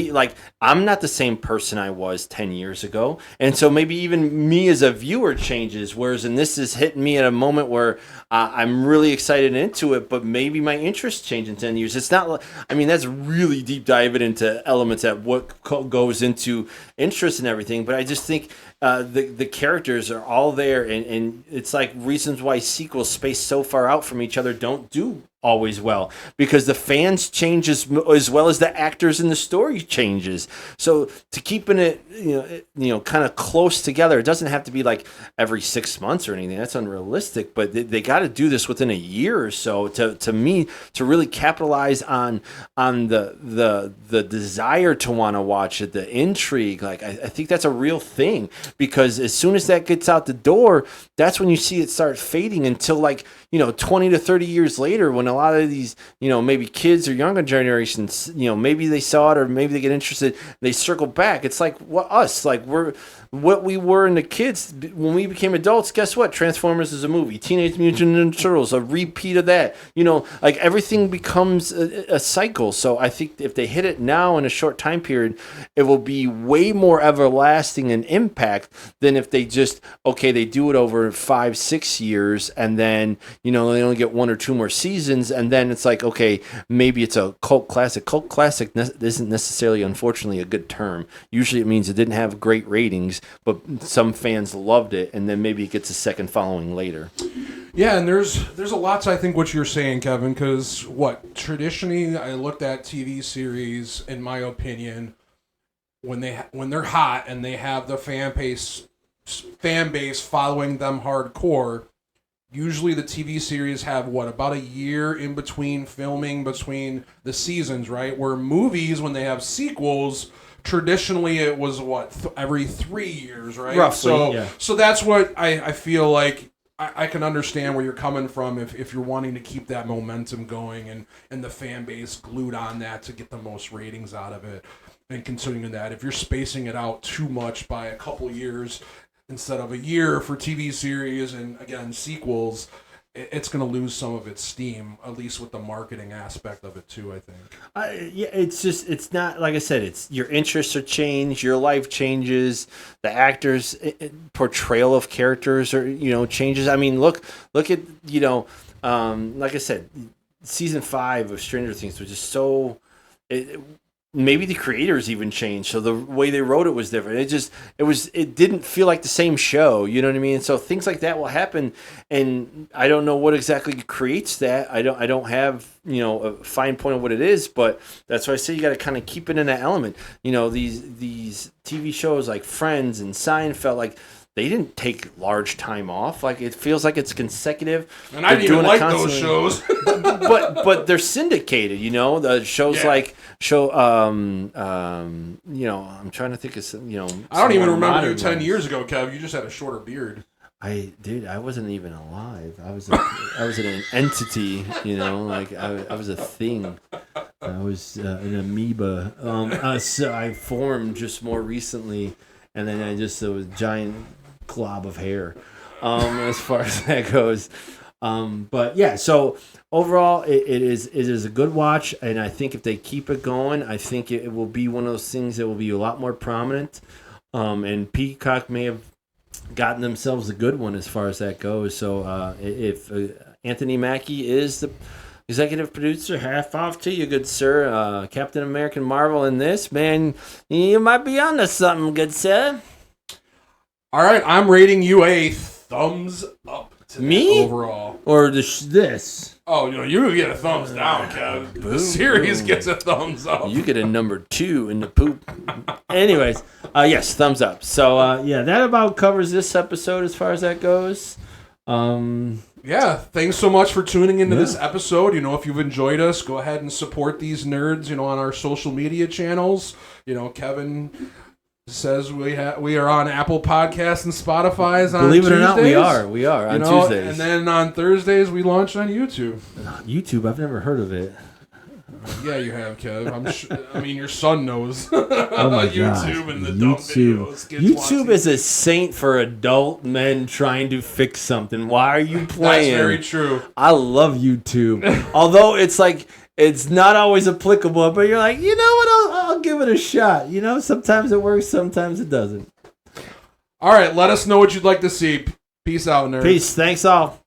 I'm not the same person I was 10 years ago, and so maybe even me as a viewer changes. Whereas, and this is hitting me at a moment where I'm really excited and into it, but maybe my interest change in 10 years. It's not, I mean, that's really deep diving into elements at what goes into interest and everything. But I just think the characters are all there, and it's like reasons why sequels spaced so far out from each other don't do always well, because the fans change as well as the actors and the story changes. So to keeping it, kind of close together, it doesn't have to be like every 6 months or anything. That's unrealistic, but they got to do this within a year or so to me, to really capitalize on the desire to want to watch it, the intrigue. Like I think that's a real thing, because as soon as that gets out the door, that's when you see it start fading until 20 to 30 years later, when a lot of these, maybe kids or younger generations, maybe they saw it or maybe they get interested, they circle back. It's like we're what we were in the kids when we became adults. Guess what? Transformers is a movie. Teenage Mutant Ninja Turtles, a repeat of that. Everything becomes a cycle. So I think if they hit it now in a short time period, it will be way more everlasting in impact than if they they do it over 5-6 years and then they only get 1 or 2 more seasons, and then it's like, okay, maybe it's a cult classic. Cult classic isn't necessarily, unfortunately, a good term. Usually it means it didn't have great ratings, but some fans loved it, and then maybe it gets a second following later. Yeah, and there's a lot to, I think, what you're saying, Kevin, because traditionally I looked at TV series, in my opinion, when they're hot and they have the fan base following them hardcore. Usually the TV series have about a year in between filming, between the seasons, right? Where movies, when they have sequels, traditionally it was every 3 years, right? Roughly, so that's what I feel like. I can understand where you're coming from if you're wanting to keep that momentum going and the fan base glued on that to get the most ratings out of it. And considering that, if you're spacing it out too much by a couple years instead of a year for TV series and, again, sequels, it's going to lose some of its steam, at least with the marketing aspect of it, too, I think. It's not, like I said, it's your interests are changed, your life changes, the actors' portrayal of characters changes. I mean, look at, like I said, season 5 of Stranger Things was just so... maybe the creators even changed, so the way they wrote it was different. It didn't feel like the same show, you know what I mean? So things like that will happen, and I don't know what exactly creates that. I don't have a fine point of what it is, but that's why I say you got to kind of keep it in that element. These TV shows like Friends and Seinfeld, they didn't take large time off. It feels like it's consecutive. And I didn't even like those shows. but they're syndicated, The shows I'm trying to think of some, I don't even remember you 10 years ago, Kev. You just had a shorter beard. I wasn't even alive. I was an entity, I was a thing. I was an amoeba. So I formed just more recently, and then I just was a giant glob of hair, as far as that goes. But yeah, so overall, it is a good watch, and I think if they keep it going, I think it will be one of those things that will be a lot more prominent. And Peacock may have gotten themselves a good one as far as that goes. So if Anthony Mackie is the executive producer, half off to you, good sir. Captain America, Marvel in this, man, you might be onto something, good sir. All right, I'm rating you a thumbs up. Me? Overall. Or this? Oh, you get a thumbs down, Kev. The series gets a thumbs up. You get a number 2 in the poop. Anyways, yes, thumbs up. So, that about covers this episode as far as that goes. Yeah, thanks so much for tuning into this episode. If you've enjoyed us, go ahead and support these nerds, on our social media channels. Kevin says we are on Apple Podcasts and Spotify's on Believe it Tuesdays. or not, we are on Tuesdays. And then on Thursdays we launch on YouTube. YouTube, I've never heard of it. Yeah, you have, Kev. I mean, your son knows. Oh my YouTube God. and the dumb videos. Kids YouTube watching. is a saint for adult men trying to fix something. Why are you playing? That's very true. I love YouTube. Although it's like, it's not always applicable, but you're like, you know what, I'll give it a shot. You know, sometimes it works, sometimes it doesn't. All right, let us know what you'd like to see. Peace out, nerds. Peace. Thanks all.